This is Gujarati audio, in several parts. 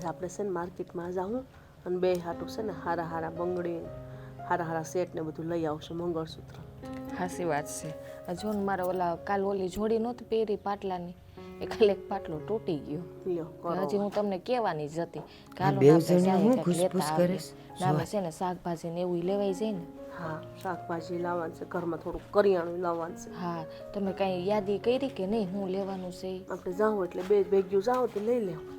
આપણે છે ને માર્કેટમાં જાઉં અને બે હાટું છે ને હારા હારા બંગડી હારા હારા સેટ ને બધું લઈ આવશું મંગળસૂત્ર. હાસી વાત છે. જો ને મારે કાલ ઓલી જોડી નહોતી પહેરી પાટલાની એ ખાલી એક પાટલો તૂટી ગયો. લ્યો કરો. હજી હું તમને કહેવાની જ હતી કે હાલો બેવ આપણે જણી જાય હું કંઈક લેતા ઘૂસપૂસ આવીએ. કરીશ? ના અમે છે ને શાકભાજી ને એવું લેવાઈ જાય ને. હા શાકભાજી લાવવાનું છે, ઘરમાં થોડુંક કરિયાણું લાવવાનું છે. હા તમે કાંઈ યાદી કરી કે નહીં હું લેવાનું છે ઈ? આપણે જાઉં એટલે બે ભેગ્યું જાઓ તો લઈ લેવું.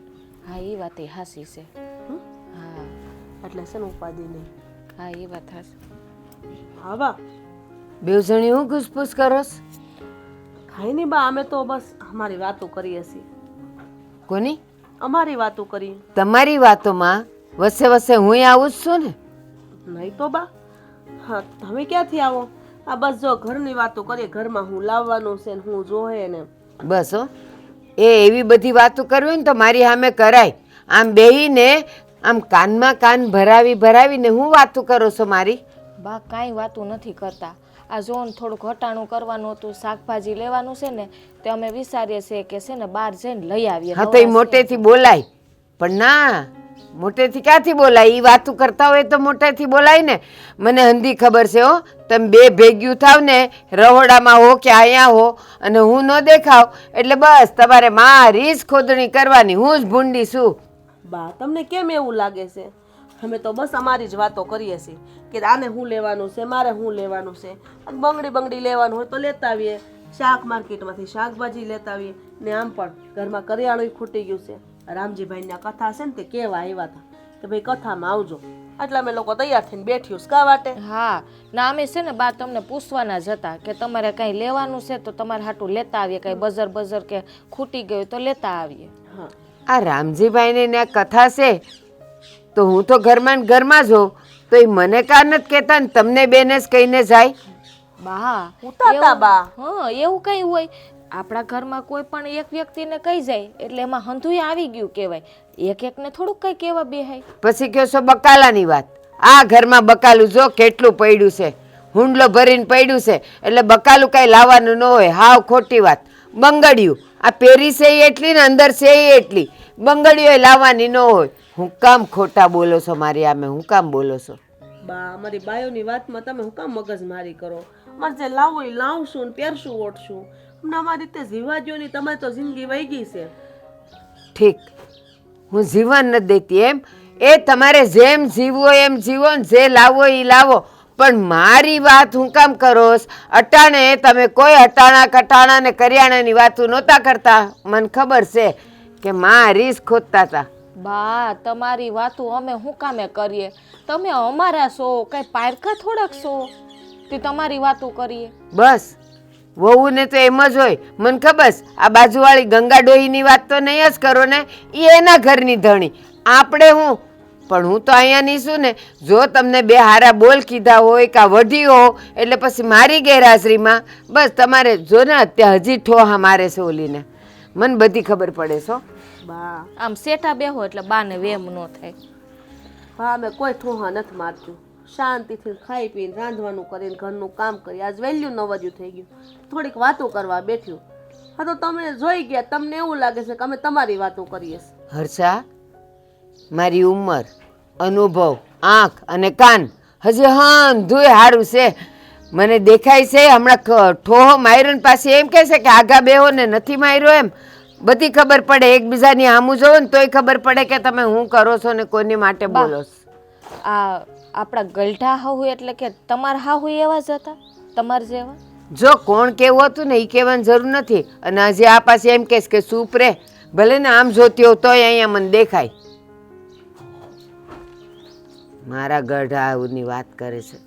હા એ વાત એ હાસી છે. હમ? હા એટલે છે ને ઉપાધિ નહીં. હા એ વાત હાસી. હા બા બેવ જણી હું ઘૂસપૂસ કરસ? કાંઈ નહીં બા, અમે તો બસ અમારી વાતો કરીએ છીએ. કોની? અમારી વાતો કરી. તમારી વાતોમાં વસે વસે હું આવું જ છું ને. નહીં તો બા. હા તમે ક્યાંથી આવો? આ બસ જો ઘરની વાતો કરીએ, ઘરમાં હું લાવવાનું છે ને હું જોહે ને. બસ હો, એ એવી બધી વાતો કરવી ને તો મારી સામે કરાય. આમ બેહીને આમ કાનમાં કાન ભરાવી ભરાવીને હું વાતો કરો છો મારી? બા કાંઈ વાતું નથી કરતા. આ જો ને થોડુંક હટાણું કરવાનું હતું, શાકભાજી લેવાનું છે ને તે અમે વિચારીએ છીએ કે છે ને બહાર જઈને લઈ આવીએ. હા તો એ મોટેથી બોલાય, પણ ના મોટેથી ક્યાંથી બોલાય? એ વાતું કરતા હોય તો મોટેથી બોલાય ને. મને હંધી ખબર છે હો, તમે બે ભેગ્યું થાવ ને રહોડામાં હો કે અહીંયા હો અને હું ન દેખાવ એટલે બસ તમારે મારી જ ખોદણી કરવાની. હું જ ભૂંડી છું. બા તમને કેમ એવું લાગે છે? અમે તો બસ અમારી જ વાતો કરીએ છીએ કે આને શું લેવાનું છે, મારે શું લેવાનું છે. બંગડી લેવાનું હોય તો લેતા આવીએ, શાક માર્કેટમાંથી શાકભાજી લેતા આવીએ ને આમ પણ ઘરમાં કરિયાણું ખૂટી ગયું છે. રામજીભાઈના કથા છે ને તે કેવા આવ્યા હતા કે ભાઈ કથામાં આવજો, એટલે અમે લોકો તૈયાર થઈને બેઠ્યું કા વાટે. હા ના અમે છે ને બા તમને પૂછવાના જ હતા કે તમારે કાંઈ લેવાનું છે તો તમારે હાટું લેતા આવીએ, કાંઈ બજર કે ખૂટી ગયું તો લેતા આવીએ. હા આ રામજીભાઈને ને કથા છે તો હું તો ઘરમાં ને ઘરમાં જ હોઉં તો એ મને કા નથી કહેતા ને તમને બેને જ કહીને જાય? બા ઉતાતા બા. હા એવું કઈ હોય? આપણા ઘરમાં કોઈ પણ એક વ્યક્તિને કહી જાય એટલે એમાં હંધુય આવી ગયું કહેવાય. એક એકને થોડુંક કઈ કહેવા બેહાય. પછી કહો છો બકાલાની વાત. આ ઘરમાં બકાલું જો કેટલું પડ્યું છે, હુંડલો ભરીને પડ્યું છે એટલે બકાલું કઈ લાવવાનું ન હોય. હાવ ખોટી વાત. બંગડિયું આ પેરી છે ઈ એટલી ને અંદર છે ઈ એટલી, બંગડીઓ લાવવાની ન હોય. હું કામ ખોટા બોલો છો મારી આમે? હું કામ બોલો છો? બા અમારી બાયોની વાતમાં તમે હું કામ મગજમારી કરો? અમારે જે લાવવું એ લાવશું ને પહેરશું ઓઢશું. અમને અમારી રીતે જીવા દ્યો ની, તમારી તો જિંદગી વહી ગઈ છે. ઠીક, હું જીવન નથી દેતી એમ? એ તમારે જેમ જીવવો એમ જીવો ને જે લાવો એ લાવો, પણ મારી વાત હું કામ કરોસ? અટાણે તમે કોઈ અટાણા કટાણા ને કરિયાણાની વાતો નહોતા કરતા. મને ખબર છે કે મારી જ ખોદતા હતા. બા તમારી વાતો અમે શું કામે કરીએ? તમે અમારા છો, કઈ પારકા થોડાક છો તે તમારી વાતો કરીએ? બસ વહુ ને તો એમ જ હોય. મને ખબર છે આ બાજુવાળી ગંગા ડોહીની વાત તો નહીં જ કરો ને, એ એના ઘરની ધણી, આપણે હું. પણ હું તો અહીંયાની છું ને. જો તમને બે હારા બોલ કીધા હોય કાં વઢી હો એટલે પછી મારી ગેરહાજરીમાં બસ તમારે જો ને અત્યારે હજી ઠોહા મારે છે ઓલીને. મને બધી ખબર પડે છો. બા આમ સેટા બેહો એટલે બાને વેમ ન થાય. હા અમે કોઈ ઠોહા નથી મારતું, શાંતિથી ખાઈ પીને રાંધવાનું કરીને ઘરનું કામ કરી. આજ વહેલું 9 વાગ્યું થઈ ગયું, થોડીક વાતો કરવા બેઠ્યું. હા તો તમે જોઈ ગયા, તમને એવું લાગે છે કે અમે તમારી વાતો કરીએ. હર્ષા, મારી ઉંમર, અનુભવ, આંખ અને કાન હજી હંધુય સારું છે. મને દેખાય છે હમણાં ઠોહો માર્યો ને પાછી એમ કહે છે કે આગા બેહો ને નથી માર્યો એમ. બધી ખબર પડે, એકબીજાની સામું જોવો ને તોય ખબર પડે કે તમે શું કરો છો ને કોની માટે બોલો છો. આ આપણા ગલઢા હાહુ એટલે કે તમારા હાહુ એવા જ હતા તમારા જેવા? જો કોણ કેવું હતું ને એ કહેવાની જરૂર નથી. અને હજી આ પાસે એમ કહેશ કે સૂપ રે, ભલે ને આમ જોતી હોવ તોય અહીંયા મને દેખાય. મારા ગઢાની વાત કરે છે.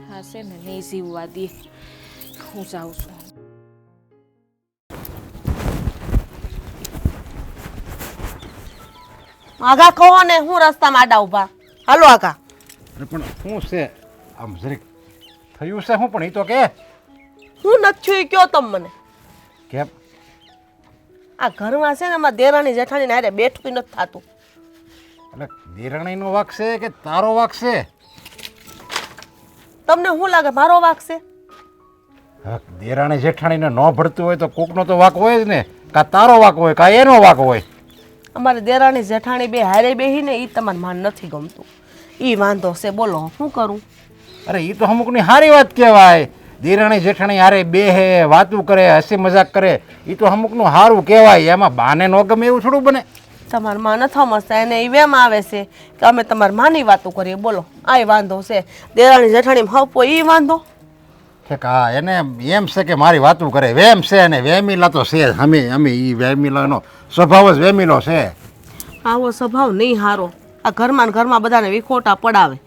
હા છે ને નહીં જીવવા દે. હું જાઉં છું. આગા કહો ને, હું રસ્તામાં આડા ઊભા. હાલો આગા. અરે પણ શું છે આમ જરીક થયું છે શું? પણ એ તો કે હું નથી છું એ કયો તમે મને. કેમ? આ ઘરમાં છે ને એમાં દેરાણી જેઠાણી હારે બેઠું નથી થતું. એટલે દેરાણીનો વાક છે કે તારો વાક છે? તમને શું લાગે મારો વાક છે? હા, દેરાણી જેઠાણીને ન ભળતું હોય તો કોકનો તો વાક હોય જ ને. કાં તારો વાક હોય કાં એનો વાક હોય. અમારે દેરાણી જેઠાણી બે હારે બેહીને એ તમારે માન નથી ગમતું. એ વાંધો છે, બોલો શું કરું? અરે એ તો અમુકની સારી વાત કહેવાય. દેરાણી જેઠાણી હારે બેહે, વાતું કરે, હસી મજાક કરે, એ તો અમુકનું સારું કહેવાય. એમાં બાને ન ગમે એવું થોડું બને. તમારા માં નથી સમજતા, એને એમ આવે છે કે અમે તમારી માની વાતો કરીએ. બોલો આ વાંધો છે. દેરાણી જેઠાણી હપો એ વાંધો કે હા, એને એમ છે કે મારી વાતું કરે, વેમ છે. અને વેમીલા તો છે. અમે એ વેમીલાનો સ્વભાવ જ વેમીલો છે. આવો સ્વભાવ નહીં હારો. આ ઘરમાં ને ઘરમાં બધાને વિખોટા પડાવે.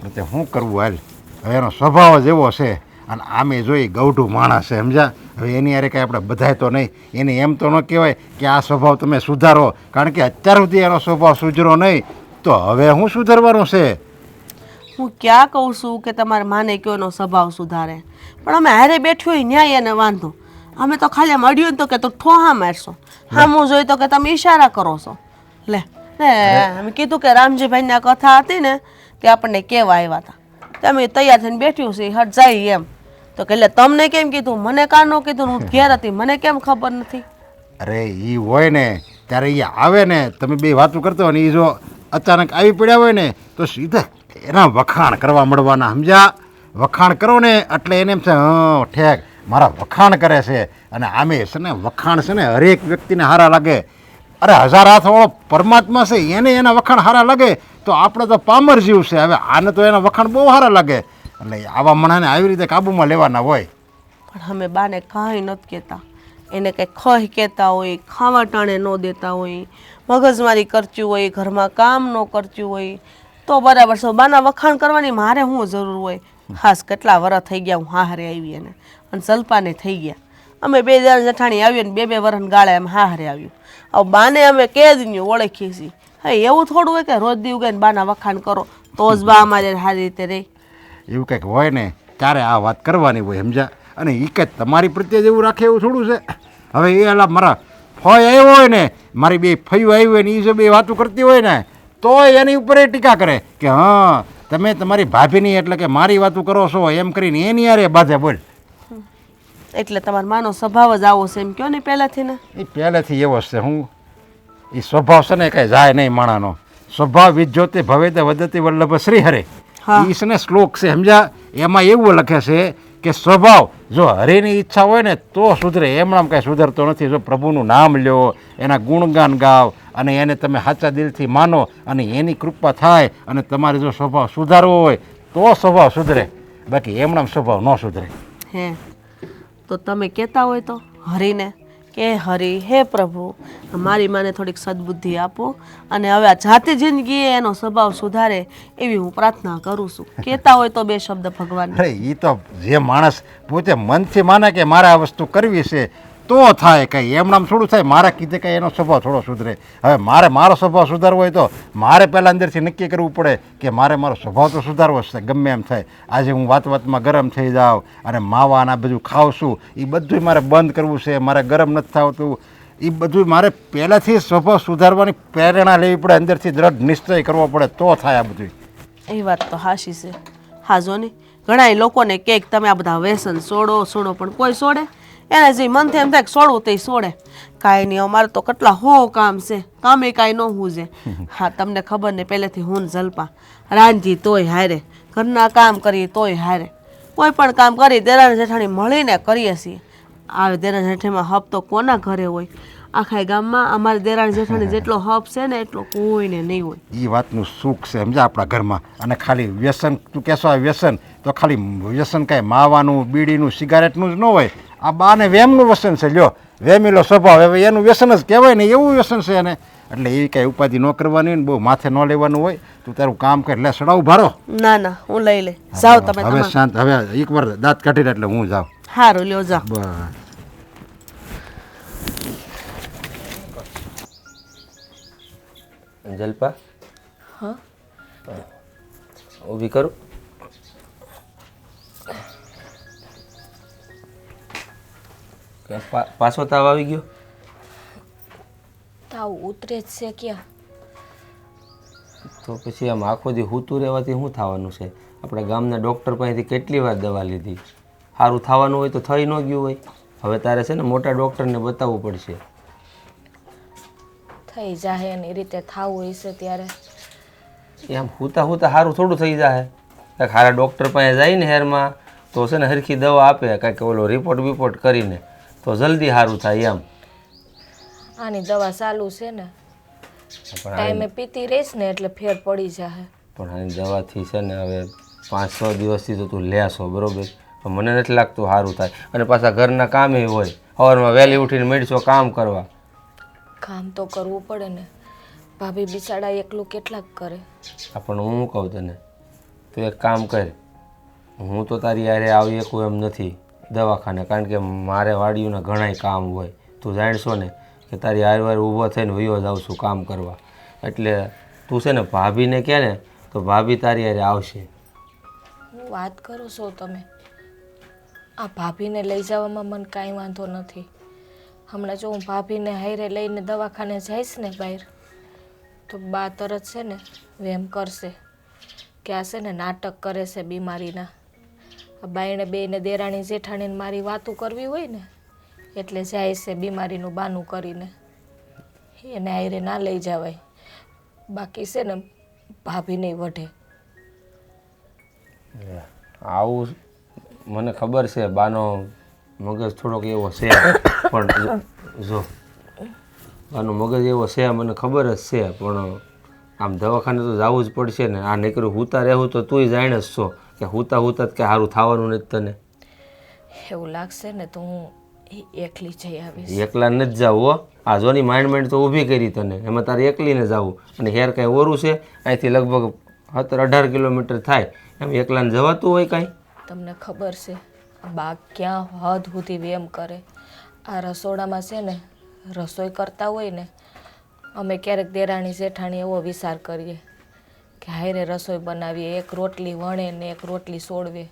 એટલે શું કરવું હાલ, હવે એનો સ્વભાવ જ એવો છે. અને આમે જોઈ ગૌઢું માણસ છે, સમજ્યા? હવે એની યારે કાંઈ આપણે બધાય તો નહીં. એને એમ તો ન કહેવાય કે આ સ્વભાવ તમે સુધારો, કારણ કે અત્યાર સુધી એનો સ્વભાવ સુધરો નહીં, તો હવે શું સુધારવાનું છે? હું ક્યાં કહું છું કે તમારે માને કયો એનો સ્વભાવ સુધારે, પણ અમે હારે બેઠ્યો હોય ન્યાય એને વાંધો. અમે તો ખાલી આમ અડ્યું ને તો કે તું ઠોહા મારશો, હામું જોઈ તો કે તમે ઈશારા કરો છો. લે અમે કીધું કે રામજીભાઈની આ કથા હતી ને તે આપણને કેવા આવ્યા હતા, તમે તૈયાર થઈને બેઠ્યું છે હટ જાય એમ. તો કે એટલે તમને કેમ કીધું, મને કાં ન કીધું? હું ઘેર હતી, મને કેમ ખબર નથી? અરે એ હોય ને ત્યારે એ આવે ને, તમે બે વાતું કરતો હોય ને, એ જો અચાનક આવી પડ્યા હોય ને તો સીધા એના વખાણ કરવા મળવાના, સમજ્યા? વખાણ કરો ને એટલે એને એમ છે હા ઠેક મારા વખાણ કરે છે. અને આમે છે ને વખાણ છે ને હરેક વ્યક્તિને સારા લાગે. અરે 1000 હાથવાળો પરમાત્મા છે, એને એના વખાણ સારા લાગે તો આપણે તો પામર જીવ છે. હવે આને તો એના વખાણ બહુ સારા લાગે. એટલે આવા મણાને આવી રીતે કાબૂમાં લેવાના હોય. પણ અમે બાને કાંઈ નથી કહેતા. એને કંઈ ખહ કહેતા હોય, ખાવા ટાણે ન દેતા હોય, મગજમારી કરતી હોય, ઘરમાં કામ ન કરતી હોય તો બરાબર છે. બાના વખાણ કરવાની મારે શું જરૂર હોય? ખાસ કેટલા વર્ષ થઈ ગયા હું હારે આવી એને, અને સલ્પાને થઈ ગયા. અમે બે જેઠાણી આવીએ ને બે વર્ષ ગાળે અમે હારે આવ્યું. હવે બાને અમે કેદની ઓળખીએ છીએ. હા, એવું થોડું હોય કે રોજ દી ઉગે ને બાના વખાણ કરો તો જ બા અમારે સારી રીતે રહે. એવું કંઈક હોય ને ત્યારે આ વાત કરવાની હોય, સમજ્યા? અને એ કંઈ તમારી પ્રત્યે જેવું રાખે એવું થોડું છે. હવે એ અલા મારા ફોય આવ્યો હોય ને, મારી બે ફયું આવી હોય ને, એ જો બે વાતું કરતી હોય ને તો એની ઉપર એ ટીકા કરે કે હા તમે તમારી ભાભીની એટલે કે મારી વાતું કરો છો એમ કરીને એની યારે બાધે. બોલ, એટલે તમારા માનો સ્વભાવ જ આવો છે એમ કહો ને પહેલાંથી ને. એ પહેલેથી એવો છે. હું એ સ્વભાવ છે ને કાંઈ જાય નહીં માણાનો. સ્વભાવ વિજ્યોતે ભવેતે વધતી વલ્લભ શ્રી હરે. એ છે ને શ્લોક છે, સમજ્યા? એમાં એવું લખે છે કે સ્વભાવ જો હરેની ઈચ્છા હોય ને તો સુધરે, એમણામ કાંઈ સુધરતો નથી. જો પ્રભુનું નામ લ્યો, એના ગુણગાન ગાવ અને એને તમે સાચા દિલથી માનો અને એની કૃપા થાય અને તમારે જો સ્વભાવ સુધારવો હોય તો સ્વભાવ સુધરે, બાકી એમણામ સ્વભાવ ન સુધરે. હે તો તમે કહેતા હોય તો હરીને કે હરી હે પ્રભુ મારી માને થોડીક સદબુદ્ધિ આપો અને હવે આ જાતે જિંદગી એનો સ્વભાવ સુધારે એવી હું પ્રાર્થના કરું છું. કહેતા હોય તો બે શબ્દ ભગવાન. અરે એ તો જે માણસ પોતે મનથી માને કે મારે આ વસ્તુ કરવી છે તો થાય. કંઈ એમણામ થોડું થાય મારા કીધે કંઈ એનો સ્વભાવ થોડો સુધરે. હવે મારો સ્વભાવ સુધારવો હોય તો મારે પહેલાં અંદરથી નક્કી કરવું પડે કે મારે મારો સ્વભાવ તો સુધારવો છે. ગમે એમ થાય, આજે હું વાતમાં ગરમ થઈ જાઉં અને માવાના બધું ખાઉં છું એ બધું મારે બંધ કરવું છે. મારે ગરમ નથી થતું એ બધું મારે પહેલાંથી સ્વભાવ સુધારવાની પ્રેરણા લેવી પડે, અંદરથી દ્રઢ નિશ્ચય કરવો પડે તો થાય આ બધું. એ વાત તો હાશી છે. હા જો ને ઘણા લોકોને કે તમે આ બધા વ્યસન છોડો પણ કોઈ છોડે? એને જે મનથી એમ થાય છોડવું તે છોડે. કાંઈ નહીં, અમારે તો કેટલા કામ છે, કામે કાંઈ ન હુંજે. હા તમને ખબર ને પહેલેથી હું જલપા રાંધી તોય હારે, ઘરના કામ કરીએ તોય હારે, કોઈ પણ કામ કરી દેરાણી જેઠાણી મળીને કરીએ છીએ. આ દેરાણી જેઠાણીમાં હપ તો કોના ઘરે હોય? આખા ગામમાં અમારે દેરાણી જેઠાણી જેટલો હપ છે ને એટલો કોઈને નહીં હોય. એ વાતનું સુખ છે, સમજા? આપણા ઘરમાં. અને ખાલી વ્યસન તું કહેશો આ વ્યસન તો ખાલી વ્યસન કાંઈ માવાનું બીડીનું સિગારેટનું જ ન હોય. આ બાને વેમનું વ્યસન છે. લ્યો વેમીલો સ્વભાવ, હવે એનું વ્યસન જ કહેવાય ને, એવું વ્યસન છે એને. એટલે એવી કાંઈ ઉપાધિ ન કરવાની ને બહુ માથે ન લેવાનું હોય. તું તારું કામ કર, લે સડાવું ભારો. ના ના હું લઈ લે. જાઓ તમે. હવે શાંત, હવે એકવાર દાંત કાઢી એટલે હું જાઉં. સારું લ્યો જાઓ. બસ જલ્પા, હા ઊભી કરું. પાછો તાવ આવી ગયો? તાવ ઉતરે જ છે ક્યાં? તો પછી આમ આખો દી હૂતું રહેવાથી શું થવાનું છે? આપણે ગામના ડૉક્ટર પાસેથી કેટલી વાર દવા લીધી, સારું થવાનું હોય તો થઈ ન ગયું હોય. હવે તારે છે ને મોટા ડૉક્ટરને બતાવવું પડશે. થઈ જાય એની રીતે થાવું હશે ત્યારે. એમ હુતા હુતા સારું થોડું થઈ જાય. કાંઈક સારા ડૉક્ટર પાસે જઈને હેરમાં તો છે ને હરખી દવા આપે, કાંઈક ઓલો રિપોર્ટ બિપોર્ટ કરીને તો જલ્દી સારું થાય એમ. આની દવા ચાલુ છે ને, પણ ટાઈમે પીતી રહીશ ને એટલે ફેર પડી જાય. પણ આની દવાથી છે ને હવે 5-6 દિવસથી તો તું લેશો બરાબર, પણ મને નથી લાગતું સારું થાય. અને પાછા ઘરના કામે હોય, સવારમાં વહેલી ઉઠીને મેળશો કામ કરવા. કામ તો કરવું પડે ને, ભાભી બિચારા એકલું કેટલાક કરે. પણ હું કહું તને, તું એક કામ કર, હું તો તારી યારે આવી શકું એમ નથી દવાખાને, કારણ કે મારે વાડીઓના ઘણાય કામ હોય. તું જાણશો ને કે તારી વાર ઊભો થઈને વયો જ આવશું કામ કરવા. એટલે તું છે ને ભાભીને કહે ને તો ભાભી તારી યારે આવશે. હું વાત કરો છો તમે? આ ભાભીને લઈ જવામાં મને કાંઈ વાંધો નથી. હમણાં જો હું ભાભીને હારે લઈને દવાખાને જઈશ ને બહાર, તો બા તરત છે ને વેમ કરશે કે આ છે ને નાટક કરે છે બીમારીના. આ બાઈને બેને દેરાણી જેઠાણીને મારી વાતું કરવી હોય ને એટલે જાય છે બીમારીનું બાનું કરીને. એને હારે ના લઈ જવાય, બાકી છે ને ભાભીને વઢે. આવું મને ખબર છે, બાનો મગજ થોડોક એવો છે, પણ જો બાનો મગજ એવો છે મને ખબર જ છે, પણ આમ દવાખાને તો જવું જ પડશે ને. આ નીકળ્યું હુતા રહેવું તો તુંય જાણે જ છો કે હુતા હુતા જ કે સારું થવાનું નથી તને. એવું લાગશે ને તો હું એકલી જઈ આવીશ. એકલા નથી જવું હો. આ જોની માઇન્ડ તો ઊભી કરી તને, એમાં તારે એકલીને જવું. અને હેર કાંઈ ઓરું છે, અહીંથી લગભગ 17-18 કિલોમીટર થાય, એમ એકલાને જવાતું હોય કાંઈ? તમને ખબર છે બા ક્યાં હદ સુધી વેમ કરે. આ રસોડામાં છે ને રસોઈ કરતા હોય ને, અમે ક્યારેક દેરાણી જેઠાણી એવો વિચાર કરીએ કે હારે રસોઈ બનાવીએ, એક રોટલી વણે ને એક રોટલી સોળવે,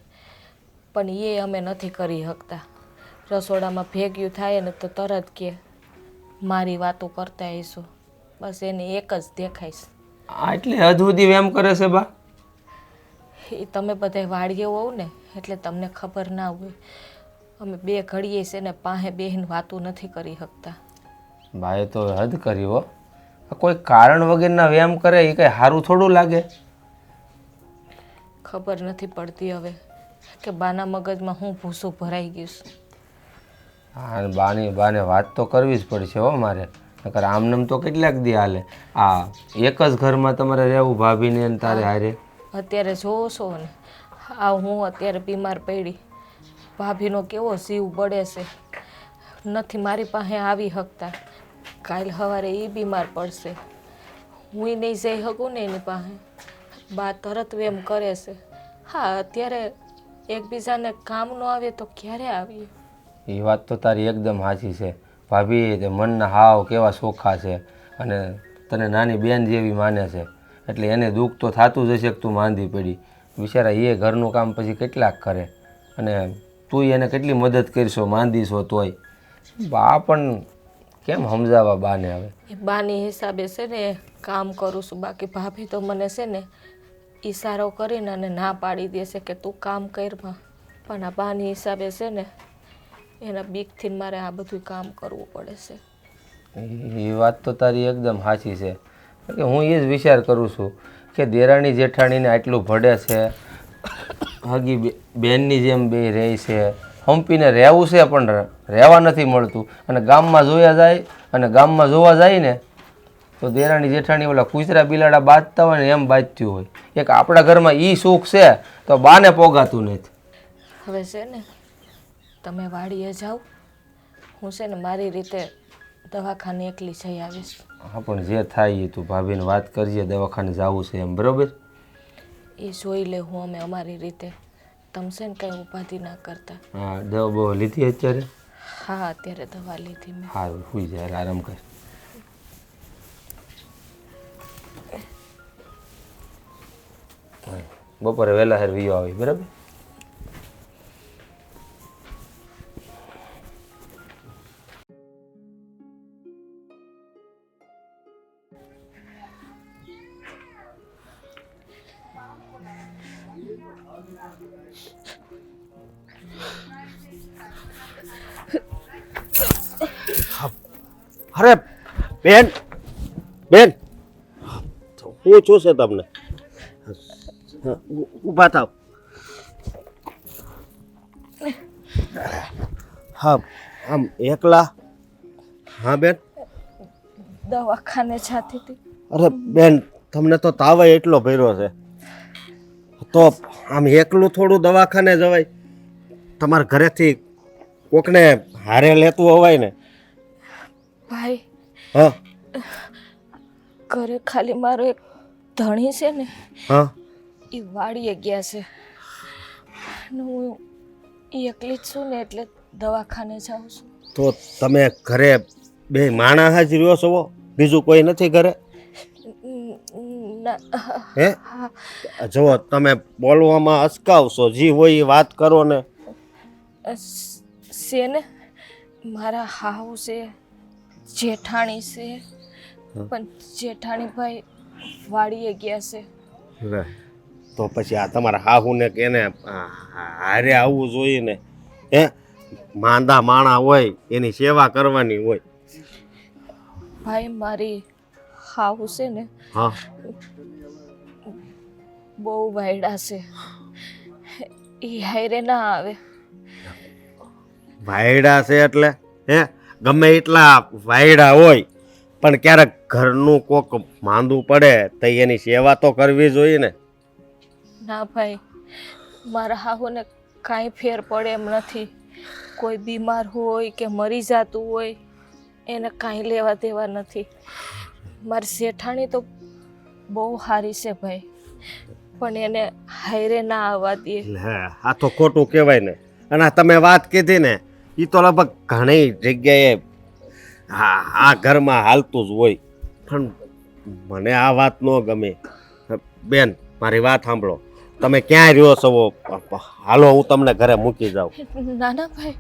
પણ એ અમે નથી કરી શકતા. રસોડામાં ભેગ્યું થાય ને તો તરત કે મારી વાતો કરતા હશો, બસ એને એક જ દેખાઈશ. એટલે હદ સુધી વેમ કરે છે બા? એ તમે બધા વાડીએ હોવ ને એટલે તમને ખબર ના હોય. અમે બે ઘડીએ છે ને પાસે બેહીને વાતું નથી કરી શકતા. ભાઈ તો હદ કરી હો. કોઈ કારણ વગરના વ્યાયામ કરે એ કંઈ સારું થોડું લાગે. ખબર નથી પડતી હવે કે બાના મગજમાં હું ભૂસું ભરાઈ ગયું છે. હા, બાને વાત તો કરવી જ પડશે હો મારે, નકર આમનામ તો કેટલાક દી હાલે. આ એક જ ઘરમાં તમારે રહેવું ભાભીને ને તારે હારે? અત્યારે જોવો છો ને, આ હું અત્યારે બીમાર પડી, ભાભીનો કેવો જીવ બળે છે, નથી મારી પાસે આવી શકતા. કાલ સવારે એ બીમાર પડશે, હું નહીં જઈ શકું ને એની પાસે. બા તરત વેમ કરે છે. હા, અત્યારે એકબીજાને કામ ન આવે તો ક્યારે આવીએ? એ વાત તો તારી એકદમ સાચી છે. ભાભી તે મનના હાવ કેવા ચોખ્ખા છે અને તને નાની બેન જેવી માને છે, એટલે એને દુઃખ તો થતું જ હશે કે તું માંદી પડી. બિચારા એ ઘરનું કામ પછી કેટલાક કરે, અને તું એને કેટલી મદદ કરશો માંદી છો તોય. બા પણ કેમ સમજાવવા બાને હવે? એ બાની હિસાબે છે ને કામ કરું છું, બાકી ભાભી તો મને છે ને ઈશારો કરીને અને ના પાડી દેશે કે તું કામ કરમાં. પણ આ બાની હિસાબે છે ને એના બીકથી મારે આ બધું કામ કરવું પડે છે. એ વાત તો તારી એકદમ સાચી છે, કે હું એ જ વિચાર કરું છું કે દેરાણી જેઠાણીને આટલું ભળે છે, હગી બેનની જેમ બે રહે છે, હંપીને રહેવું છે પણ રહેવા નથી મળતું. અને ગામમાં જોવા જાય ને તો દેરાણી જેઠાણી ઓલા કૂતરા બિલાડા બાંધતા હોય ને એમ બાંધતું હોય. એક આપણા ઘરમાં એ સુખ છે તો બાને પોગાતું નથી. હવે છે ને તમે વાડીએ જાઓ, હું છે ને મારી રીતે દવાખાને એકલી જઈ આવીશ. હા, પણ જે થાય એ તું ભાભીને વાત કરજે, દવાખાને જવું છે એમ, બરાબર? એ જોઈ લે હું અમે અમારી રીતે. તમે છે ને કંઈ ઉપાધિ ના કરતા. હા, દવા બવા લીધી અત્યારે? હા, અત્યારે દવા લીધી મેં. સારું, સુઈ જાય, આરામ કર. બપોરે વહેલા હેર વિયો આવી, બરાબર? અરે બેન, બેન હું છું છે તમને ઊભા થાવ. હા આમ એકલા. હા બેન. દવાખાને જાતી હતી. અરે બેન તમને તો તાવ એટલો ભર્યો છે તો આમ એકલું થોડું દવાખાને જવાય? તમારા ઘરેથી કોકને હારે લેતું હોવાય ને. ભાઈ હા ઘરે ખાલી મારો એક ધણી છે ને હા એ વાડીએ ગયા છે ને હું એકલી જ છું ને એટલે દવાખાને જાઉં છું. તો તમે ઘરે બે માણસ જ રહ્યો છો? બીજું કોઈ નથી ઘરે? ના હે જુઓ તમે બોલવામાં અચકાવશો. જી હોય એ વાત કરો ને. છે ને મારા હાહુ છે, જેઠાણી છે, પણ જેઠાણી ભાઈ વાડીએ ગયા છે. લે, તો પછી આ તમારા હાહુને કે એને હારે આવવું જોઈએ ને. હે માંદા માણા હોય એની સેવા કરવાની હોય. ભાઈ મારી હાહુ છે ને હા બહુ વાયડા છે, એ હારે ના આવે. વાયડા છે એટલે હે ગમે એટલા વાયડા હોય પણ ક્યારેક ઘરનું કોક માંદું પડે તો એની સેવા તો કરવી જોઈએ ને. ના ભાઈ મારા હાહુને કાંઈ ફેર પડે એમ નથી. કોઈ બીમાર હોય કે મરી જતું હોય એને કાંઈ લેવા દેવા નથી. મારી શેઠાણી તો બહુ સારી છે ભાઈ, પણ એને હારે ના આવવા દે. લે આ તો ખોટું કહેવાય ને. અને આ તમે વાત કીધી ને એ તો લગભગ ઘણી જગ્યાએ આ ઘરમાં હાલતું જ હોય પણ મને આ વાત ન ગમે. બેન મારી વાત સાંભળો. તમે ક્યાં રહ્યો છો? હાલો હું તમને ઘરે મૂકી જાઉં. ના ના ભાઈ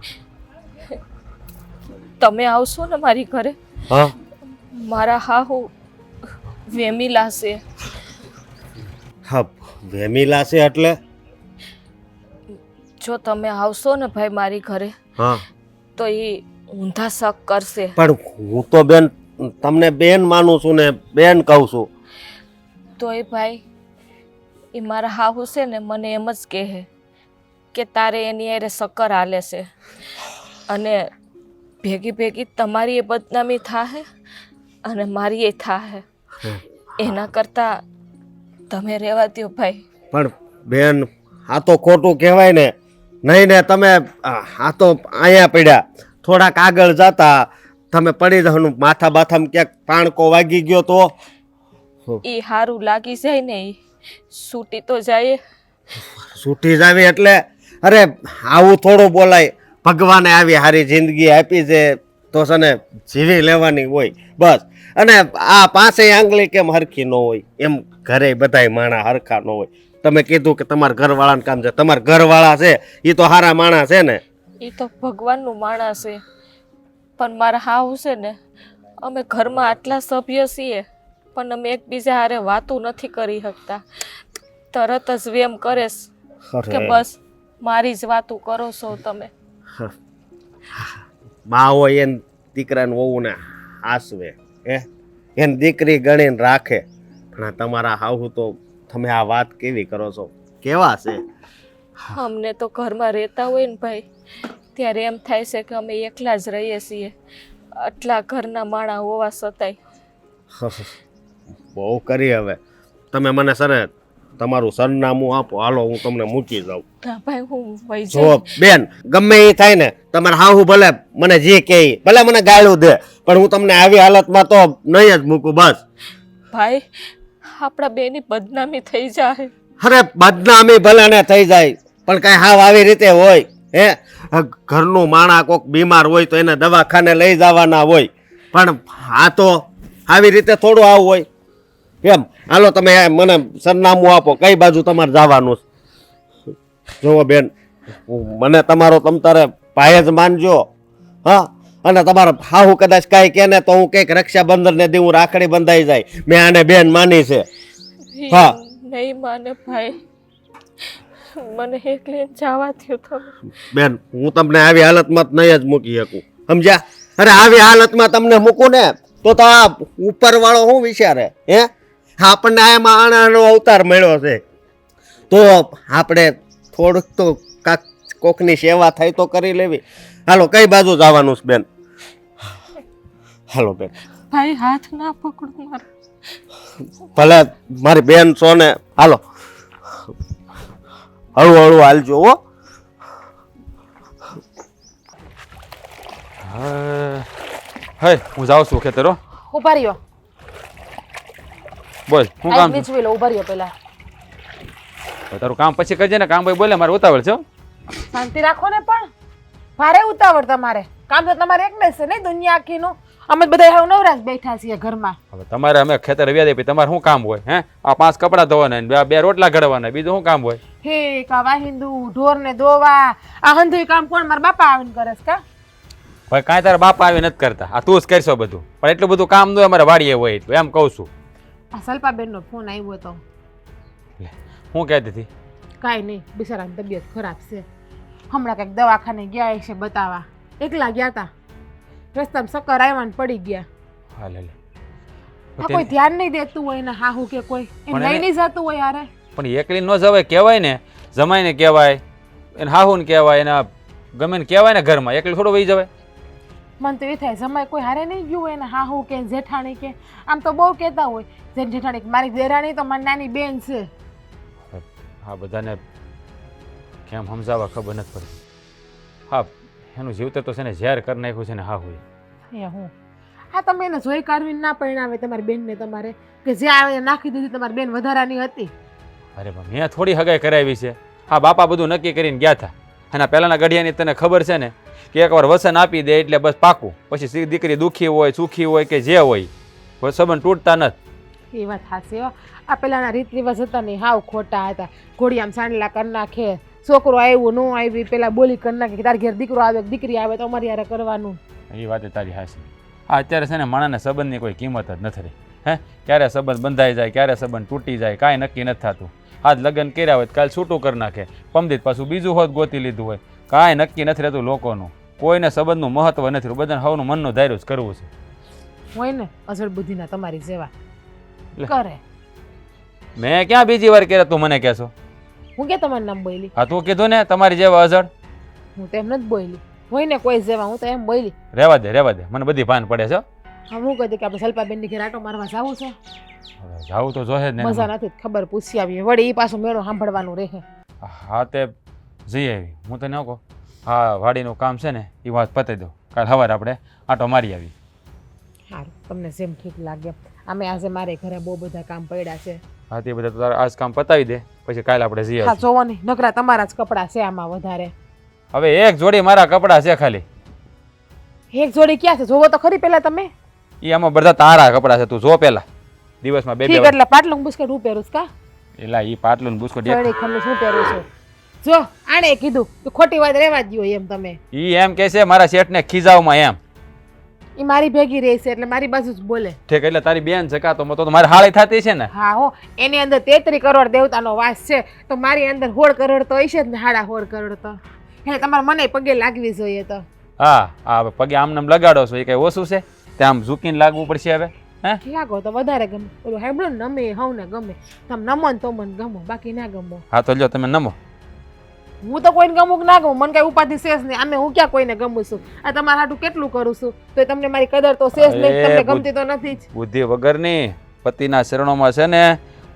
તમે આવશો ને મારી ઘરે. હા મારા હાહુ વેમીલા છે. હા વેમીલા છે એટલે? જો તમે આવશો ને ભાઈ મારી ઘરે હા તો એ ઊંધા શક કરશે. પણ હું તો બેન તમને બેન માનું છું ને બેન કહું છું. તો એ ભાઈ એ મારા હાહુ છે ને મને એમ જ કહે કે તારે એની અરે શક્કર હાલે છે અને ભેગી ભેગી તમારી એ બદનામી થાહે અને મારી એ થાહે. એના કરતાં તમે રહેવા દો ભાઈ. પણ બેન આ તો ખોટું કહેવાય ને. નહીં ને તમે આ તો અહીંયા પડ્યા થોડાક આગળ જતા તમે પડી જવાનું માથા બાથામાં ક્યાંક પાણકો વાગી ગયો તો એ સારું લાગી જાય ને એ છૂટી તો જાય. છૂટી જાવી એટલે અરે આવું થોડું બોલાય. ભગવાને આવી સારી જિંદગી આપી છે તો છે ને જીવી લેવાની હોય બસ. અને આ પાસે આંગળી કેમ હરખી ન હોય એમ ઘરે બધાય માણા હરખા ન હોય. તમે કીધું કે તમારા ઘરવાળાને કામ છે. તમારા ઘરવાળા છે એ તો સારા માણસ છે ને. એ તો ભગવાનનું માણસ છે પણ મારા હાહુ છે ને અમે ઘરમાં આટલા સભ્ય છીએ પણ અમે એકબીજા હારે વાતું નથી કરી શકતા. તરત જ વેમ કરેશ કે બસ મારી જ વાતું કરો છો તમે. મા હોય એને દીકરાને વહુને આસવે હે એને દીકરી ગણીને રાખે. પણ આ તમારા હાહુ તો તમે આ વાત કેવી કરો છો? કેવા છે? અમને તો ઘરમાં રહેતા હોય ને ભાઈ ત્યારે એમ થાય છે કે અમે એકલા જ રહીએ છીએ આટલા ઘરના માણા હોવા છતાંય. બહુ કરી હવે. તમે મને સર તમારું સરનામું આપો હાલો હું તમને મૂકી જાઉં. ના ભાઈ હું વહી જો જાઉં. બેન ગમે એ થાય ને તમારે હાહુ ભલે મને જે કહે ભલે મને ગાળું દે પણ હું તમને આવી હાલતમાં તો નહીં જ મૂકું બસ. ભાઈ આપણા બેની બદનામી થઈ જાય. અરે બદનામી ભલે ને થઈ જાય પણ કઈ હાવ આવી રીતે હોય હે? ઘરનું માણા કોક બીમાર હોય તો એને દવાખાને લઈ જવાના હોય પણ આ તો આવી રીતે થોડું આવું હોય એમ. હાલો તમે મને સરનામું આપો કઈ બાજુ તમારે જવાનું છે. જુઓ બેન મને તમારો તમ તારે ભાઈ જ માનજો. હા અને તમારા હાહુ કદાચ કાંઈ કે ને તો હું કંઈક રક્ષાબંધનને દી હું રાખડી બંધાઈ જાય. મેં આને બેન માની છે. હા નહીં માને ભાઈ મને એકલે જવા થયો તમે. બેન હું તમને આવી હાલતમાં જ નહીં જ મૂકી શકું સમજ્યા? અરે આવી હાલતમાં તમને મૂકું ને તો આ ઉપરવાળો શું વિચારે હે? આપણને આમાં આણાનો અવતાર મળ્યો છે તો આપણે થોડુંક તો કાંક કોકની સેવા થાય તો કરી લેવી. હાલો કઈ બાજુ જવાનું છે બેન? હાલો બેન. ભાઈ હાથ ના પકડો મારે. ભલે મારી બેન છો ને, હાલો હળવું હળવું હાલજો હો. હે હું જાઉં છું ખેતરો. ઉભા રહ્યો. બોલ હું આજ કામ નીચવી લો. ઉભા રહ્યો પેલા. તારું કામ પછી કરજે ને. કામ ભાઈ બોલે મારે ઉતાવળ છે હો. શાંતિ રાખો ને પણ. ભારે ઉતાવળ તમારે. કામ તો તમારે એક ને છે નહીં દુનિયા આખીનું. અમે બધા હવે નવરાશ બેઠા છીએ ઘરમાં. હવે તમારે અમે ખેતર વ્યા દે તમારે શું કામ હોય? હે આ 5 કપડાં ધોવાના ને બે રોટલા ઘડવાના, બીજું શું કામ હોય? હે કા વાહિંદુ ઢોર ને દોવા આ હંધુય કામ કોણ મારા બાપા આવીને કરે છે કા? ભાઈ કાંઈ તારા બાપા આવી નથી કરતા, આ તું જ કરશો બધું. પણ એટલું બધું કામ ન અમારે વાડીએ હોય એટલું એમ કહું છું. આ સલ્પાબેનનો ફોન આવ્યો તો. હું કહેતી હતી? કાંઈ નહીં, બિચારાની તબિયત ખરાબ છે. હમણાં કંઈક દવાખાને ગયા છે બતાવવા. એકલા ગયા હતા. રસ્તામાં ચક્કર આવ્યા ને પડી ગયા. હા લે આ કોઈ ધ્યાન નહીં દેતું હોય ને હાહુ કે કોઈ એમ પણ લઈ એને- નહીં જતું હોય યારે. પણ એકલી ન જવાય, કહેવાય ને જમાઈને કહેવાય, એને હાહુને કહેવાય, એના ગમે ને કહેવાય ને ઘરમાં. એકલી થોડું વહી જવાય. મને તો એ થાય જમાય કોઈ હારે નહીં ગયું હોય ને હાહુ કે જેઠાણી કે આમ તો બહુ કહેતા હોય જેઠાણી મારી દેરાણી તો મારી નાની બેન છે. હા બધાને કેમ સમજાવવા ખબર નથી પડતી. હા એનું જીવતર તો છે ને ઝેર કરી નાખ્યું છે ને હા હોય. એ હું હા તમે એને જોઈ કાઢવીને ના પરિણામે તમારી બેનને તમારે કે જે આવે એ નાખી દીધી તમારી બેન વધારાની હતી. અરે પણ મેં થોડી હગાઈ કરાવી છે. હા બાપા બધું નક્કી કરીને ગયા હતા. અને પહેલાંના ગઢિયાની તને ખબર છે ને કે એકવાર વસન આપી દે એટલે બસ પાકું. પછી દીકરી દુઃખી હોય સુખી હોય કે જે હોય સંબંધ તૂટતા નથી. એ વાત હાસી હો. આ પેલાના રીત રિવાજ હતા ને હાવ ખોટા હતા. ઘોડિયામાં સાંડલા કરી નાખે, છોકરો આવ્યું ન આવી પેલા બોલી કરી નાખે કે તારી ઘેર દીકરો આવે દીકરી આવે તો અમારી યારે કરવાનું. એ વાત તારી હાસી. હા અત્યારે છે ને માણસને સંબંધની કોઈ કિંમત જ નથી રહી. હે ક્યારે સંબંધ બંધાઈ જાય, ક્યારે સંબંધ તૂટી જાય, કાંઈ નક્કી નથી થતું. આજ લગ્ન કર્યા હોય કાલ છૂટું કરી નાખે, પમદીત પાછું બીજું હોત ગોતી લીધું હોય. કાંઈ નક્કી નથી રહેતું લોકોનું. કોઈને સંબંધનું મહત્વ નથી. બધાને હવનું મનનું ધાર્યું જ કરવું છે. હોય ને અસલ બુદ્ધિના તમારી સેવા લે. કરે. મેં ક્યાં બીજી વાર કર્યા તું મને કહેશો? હું કે તમારું નામ બોલી? હા તું કીધું ને તમારી જેવા અજળ. હું તો એમ નથી બોલી. હોય ને કોઈ સેવા હું તો એમ બોલી. રહેવા દે મને બધી ભાન પડે છે. હા હું કહી કે આપણે સલ્પાબેનની ઘેર આટો મારવા જવું છે. હવે જાવું તો જોહે જ ને. મજા નથી ખબર પૂછી આવીએ વળી એ પાછું મેળો સાંભળવાનું રહે. હા તે જઈ આવી. હું તને કહું હા વાડીનું કામ છે ને એ વાત પતાવી દો. કાલ સવારે આપણે આટો મારી આવી. સારું તમને જેમ ઠીક લાગે. અમે આજે મારે ઘરે બહુ બધા કામ પડ્યા છે. હા તે બધા તારે આજ કામ પતાવી દે પછી કાલે આપણે જઈ હા આવીશું. જોવો ને નકરા તમારા જ કપડાં છે આમાં વધારે. હવે એક જોડી મારા કપડાં છે ખાલી. એક જોડી ક્યાં છે જોવો તો ખરી પેલા તમે. એ આમાં બધા તારા કપડાં છે. તું જો પેલા દિવસમાં બે ઠીક બે એટલે પાટલું બુસ્કેટ હું પહેરું છું કા? એલા એ પાટલું ને બુસ્કોટ જોડી ખંડ શું પહેરું છું? જો આણે કીધું કે ખોટી વાત રહેવા જ દો એમ તમે. ઈ એમ કહે છે મારા શેઠને ખીજાવમાં એમ. એ મારી ભેગી રહે છે એટલે મારી બાજુ જ બોલે. ઠીક એટલે તારી બેન છે કા? તો મારે હાળી થતી છે ને. હા હો એની અંદર 33 કરોડ દેવતાનો વાસ છે તો મારી અંદર 16 કરોડ તો હશે જ ને. 16.5 કરોડ તો એટલે તમારે મને પગે લાગવી જોઈએ તો. હા હા પગે આમ નામ લગાડો છો એ કઈ ઓછું છે? તે આમ ઝૂકીને લાગવું પડશે હવે. હે લાગો તો વધારે ગમે. ઓલું હેબડું નમે હવને ગમે. તમે નમો ને તો મને ગમો બાકી ના ગમો. હા તો લ્યો તમે નમો. હું તો કોઈને ગમું કે ના ગમું મને કઈ ઉપાધિ શેષ નહીં. આમે હું ક્યાં કોઈને ગમું છું? આ તમારા હાટું કેટલું કરું છું તો તમને મારી કદર તો શેષ નહીં. અરે તમને ગમતી તો નથી જ. બુદ્ધિ વગરની પતિના શરણોમાં છે ને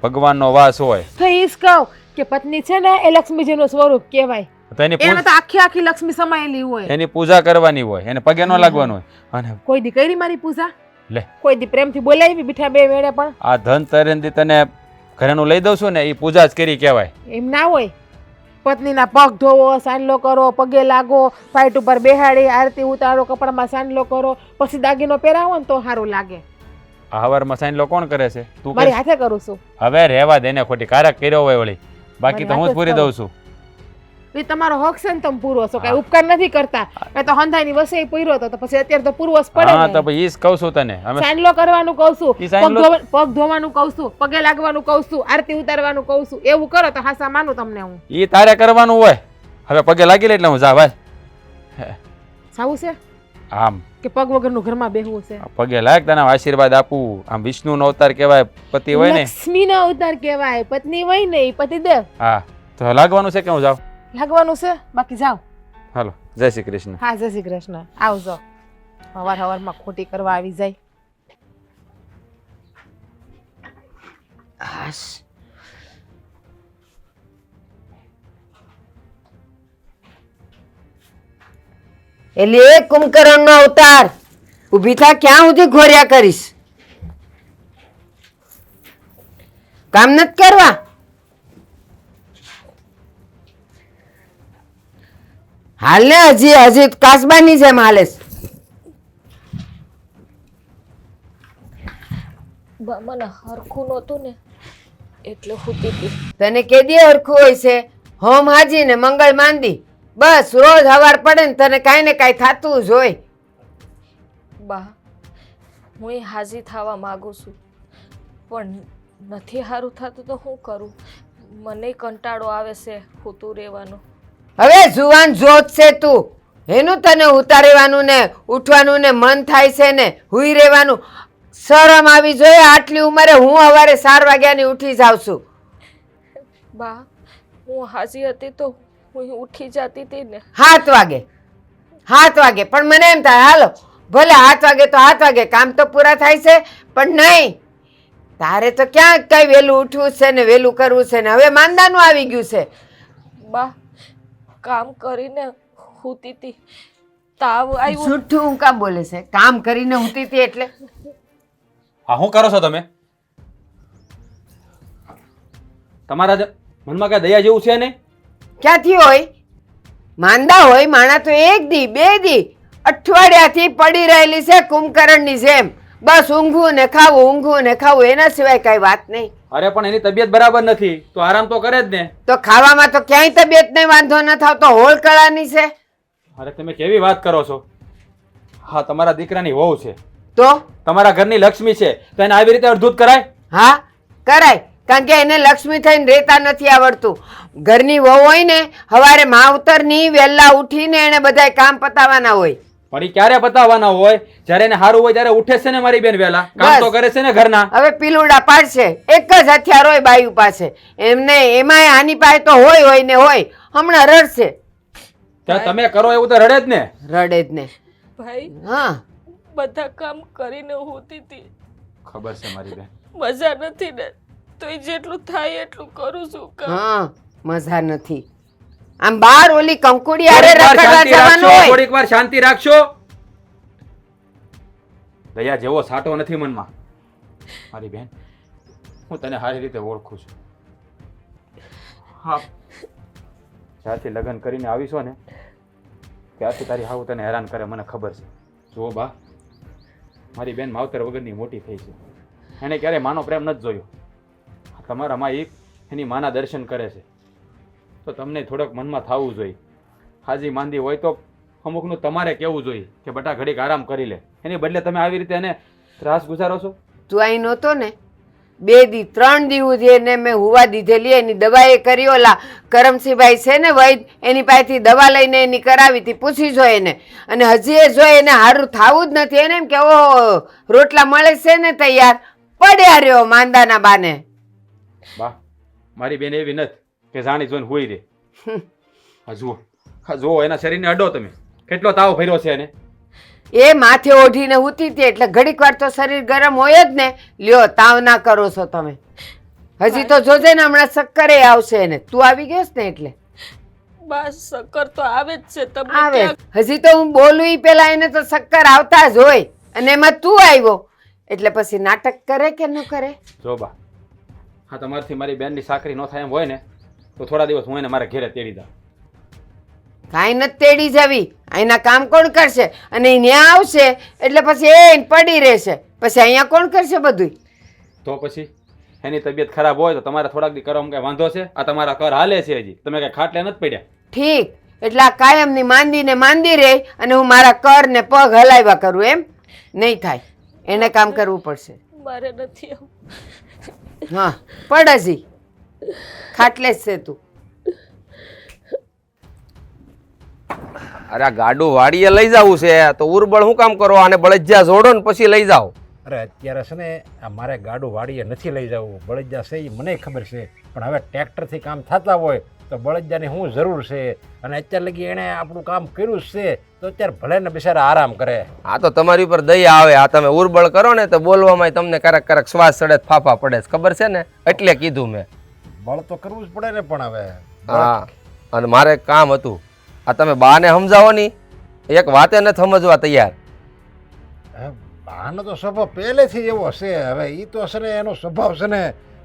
ભગવાનનો વાસ હોય. તો ઈ જ કહું કે પત્ની છે ને એ લક્ષ્મીજીનું સ્વરૂપ કહેવાય. તો એની એમાં તો આખી આખી લક્ષ્મી સમાયેલી હોય. એની પૂજા કરવાની હોય, એને પગે ન લાગવાનું હોય. અને કોઈ દી કરી મારી પૂજા? લે કોઈ દી પ્રેમથી બોલાવી બીઠા બે વેળે પણ? આ ધન તરેનથી તને ઘરેનું લઈ દઉં છું ને એ પૂજા જ કરી કહેવાય. એમ ના હોય. પત્નીના પગ ધોવો, સાંડલો કરો, પગે લાગો, પાઇટ ઉપર બેહાડી આરતી ઉતારો, કપડામાં સાંડલો કરો, પછી દાગીનો પહેરાવો ને તો સારું લાગે. આ હવારમાં સાઈન કોણ કરે છે? તું મારી કરે? હાથે કરું છું. હવે રહેવા દે ને ખોટી કારક કર્યો હોય વળી. બાકી તો હું જ મારી પૂરી હાથે જ દઉં છું. એ તમારો હક છે ને તમે પૂરો છો. કઈ ઉપકાર નથી કરતા. એ તો હંધાઈની વસે પૂર્યો હતો તો પછી અત્યારે તો પૂરવો જ હા તો પડે ને. ભાઈ ઈ જ કહું છું તને. અમે સાંડલો કરવાનું કહું છું, ઈ સાંડલો- પગ ધોવાનું કહું છું, પગે લાગવાનું કહું છું, આરતી ઉતારવાનું કહું છું. એવું કરો તો હાસા માનું તમને હું. ઈ તારે કરવાનું હોય. હવે પગે લાગી લે એટલે હું જા ભાઈ. જાવું છે? આમ કે પગ વગરનું ઘરમાં બેહવું છે? પગે લાયક તને આશીર્વાદ આપું. આમ વિષ્ણુનો અવતાર કહેવાય, પતિ હોય ને. લક્ષ્મીનો અવતાર કહેવાય, પત્ની હોય ને એ પતિદેવ. હા તો લાગવાનું છે કે હું જાઉં? લાગવાનું છે, બાકી જાઓ. હાલો, જય શ્રી કૃષ્ણ. હા, જય શ્રી કૃષ્ણ. આવજો. સવારમાં ખોટી કરવા આવી જાય. હાશ. એટલે એ કુંભકર્ણનો અવતાર ઊભી થા, ક્યાં સુધી ઘોર્યા કરીશ? કામ નથી કરવા? હાલ ને, હજી હજી કાસબાની જેમ હાલેસ. મને હરખું નહોતું ને એટલે હુતી હતી. તને કેદી હરખું હોય છે? હોમ હાજી ને મંગળ માંદી, બસ રોજ હવાર પડે ને તને કાંઈ ને કાંઈ થતું જ હોય. બા, હું એ હાજી થવા માંગુ છું, પણ નથી સારું થતું તો શું કરું? મને કંટાળો આવે છે સૂતું રહેવાનો. હવે જુવાન જોત છે તું, એનું તને ઉતારેવાનું ને ઉઠવાનું ને મન થાય છે ને હુઈ રહેવાનું. શરમ આવી જોઈએ આટલી ઉંમરે. હું સવારે 4 વાગ્યાની ઉઠી જાઉં છું. બા, હું હાજી હતી તો હું ઉઠી જતી હતી ને. 7 વાગે, 7 વાગે. પણ મને એમ થાય હાલો ભલે 7 વાગે તો 7 વાગે, કામ તો પૂરા થાય છે. પણ નહીં, તારે તો ક્યાં કઈ વહેલું ઉઠવું છે ને વહેલું કરવું છે ને. હવે માંદાનું આવી ગયું છે. બા, કામ કરીને સૂતી હતી, તાવ આવ્યો. જૂઠું હું કામ બોલે છે? કામ કરીને ઊંઘતી હતી એટલે? હા, શું કરો છો તમે? તમારા મનમાં કઈ દયા જેવું છે ને? ક્યાંથી હોય? માંદા હોય માણા તો 1 દી 2 દી અઠવાડિયાથી પડી રહેલી છે કુંભકર્ણની જેમ. બસ ઊંઘવું ને ખાવું, ઊંઘવું ને ખાવું, એના સિવાય કઈ વાત નહીં. અરે પણ એની તબિયત બરાબર નથી તો આરામ તો કરે જ ને. તો ખાવામાં તો ક્યાંય તબિયતને વાંધો ન થતો, હોળ કળાની છે. અરે તમે કેવી વાત કરો છો? હા, તમારા દીકરાની વહુ છે, તો તમારા ઘરની લક્ષ્મી છે, તો એને આવી રીતે અડધૂત કરાય? હા કરાય, કારણ કે એને લક્ષ્મી થઈને રહેતા નથી આવડતું. ઘરની વહુ હોય ને, સવારે માવતરની વહેલા ઉઠીને એને બધાય કામ પતાવવાના હોય. પણ ઈ ક્યારે પતાવવાના હોય? જ્યારે એને સારું હોય ત્યારે ઉઠે છે ને મારી બેન વહેલા, કામ તો કરે છે ને ઘરના. હવે પીલુડા પાડશે, એક જ હથિયાર હોય બાયુ પાસે. એમને એમાંય આની પાસે તો હોય ને હોય. હમણાં રડશે. ત્યાં તમે કરો એવું તો રડે જ ને. રડે જ ને. ભાઈ, હા, બધા કામ કરીને સૂતી હતી. ખબર છે મારી બેન. મજા નથી ને, તો એ જેટલું થાય એટલું કરું છું કામ. હા, મજા નથી. આમ બાર ઓલી કંકુડી આરે થોડીક વાર રખડવા શાંતિ જવાનું રાખશો, હોય. થોડીક વાર શાંતિ રાખશો. દયા જેવો સાટો નથી મનમાં. મારી બેન, હું તને સારી રીતે ઓળખું છું. હા, જ્યારથી લગ્ન કરીને આવીશો ને ત્યારથી તારી હાવ તને હેરાન કરે, મને ખબર છે. જુઓ બા, મારી બેન માવતર વગરની મોટી થઈ છે, એને ક્યારેય માનો પ્રેમ નથી જોયો. તમારા માં એની માના દર્શન કરે છે, તો તમને થોડોક મનમાં થવું જોઈએ. હાજી માંદી હોય તો અમુકનું તમારે કહેવું જોઈએ કે બટા ઘડીક આરામ કરી લે. એની બદલે તમે આવી રીતે એને ત્રાસ ગુજારો છો. તું અહીં નહોતો ને, 2 દી 3 દી સુધી એને મેં હુવા દીધેલી. એની દવા એ કરી, ઓલા કરમસિંહભાઈ છે ને વૈદ, એની પાસેથી દવા લઈને એની કરાવી હતી. પૂછી જો એને. અને હજી એ જો એને સારું થવું જ નથી. એને એમ કે ઓ રોટલા મળે છે ને તૈયાર, પડ્યા રહ્યો માંદાના બાને. બા, મારી બેન એવી નથી કે જાણી જોઈને હોઈ રે. હા જુઓ એના શરીરને અડો તમે, કેટલો તાવ ભર્યો છે એને. એ માથે ઓઢીને ઉતી હતી એટલે ઘડીક વાર તો શરીર ગરમ હોય જ ને. લ્યો, તાવ ના કરો છો તમે. હજી તો જોજે ને, હમણાં શક્કરે આવશે એને. તું આવી ગયો ને એટલે. બસ, શક્કર તો આવે જ છે. તમને આવે. ક્યાં- હજી તો હું બોલું ઈ પેલા એને તો શક્કર આવતા જ હોય. અને એમાં તું આવ્યો એટલે પછી નાટક કરે કે ન કરે? જો બા, હા તમારથી મારી બેનની સાકરી ન થાય એમ હોય ને તો થોડા દિવસ હું એને મારા ઘેરે તેડી દઉં. કાંઈ નથી તેડી જવી. અહીંના કામ કોણ કરશે? અને ઈ ન્યા આવશે એટલે પછી એ પડી રહેશે. પછી અહીંયા કોણ કરશે બધું? તો પછી એની તબિયત ખરાબ હોય તો તમારે થોડાક દી કરવામાં કઈ વાંધો છે? આ તમારા ઘર હાલે છે હજી, તમે કઈ ખાટલે નથી પડ્યા. ઠીક, એટલે આ કાયમની માંદી ને માંદી રહે અને હું મારા કર ને પગ હલાવ્યા કરું એમ નહીં થાય. એને કામ કરવું પડશે. મારે નથી આવું. હા, પડ હજી ખાટલે જ છે તું. અરે આ ગાડું વાડીએ લઈ જવું છે તો ઉરબળ શું કામ કરો આને બળદિયા જોડો ને પછી લઈ જાઓ. અરે અત્યારે છે ને આ મારે ગાડું વાડીએ નથી લઈ જવું, બળદિયા છે એ મને ખબર છે, પણ હવે ટ્રેક્ટરથી કામ થતા હોય તો બળદિયાની શું જરૂર છે? અને અત્યારે લગી એણે આપણું કામ કર્યું જ છે તો અત્યારે ભલે ને બિચારા આરામ કરે. આ તો તમારી ઉપર દયા આવે. આ તમે ઉરબળ કરો ને તો બોલવામાં તમને ક્યારેક ક્યારેક શ્વાસ ચડે ફાફા પડે છે, ખબર છે ને? એટલે કીધું મેં. બળ તો કરવું જ પડે ને. પણ હવે હા, અને મારે એક કામ હતું. આ તમે બાને સમજાવો ની, એક વાતે નથી સમજવા તૈયાર. આનો તો સ્વભાવ પહેલેથી એવો છે. હવે એ તો છે ને એનો સ્વભાવ છે ને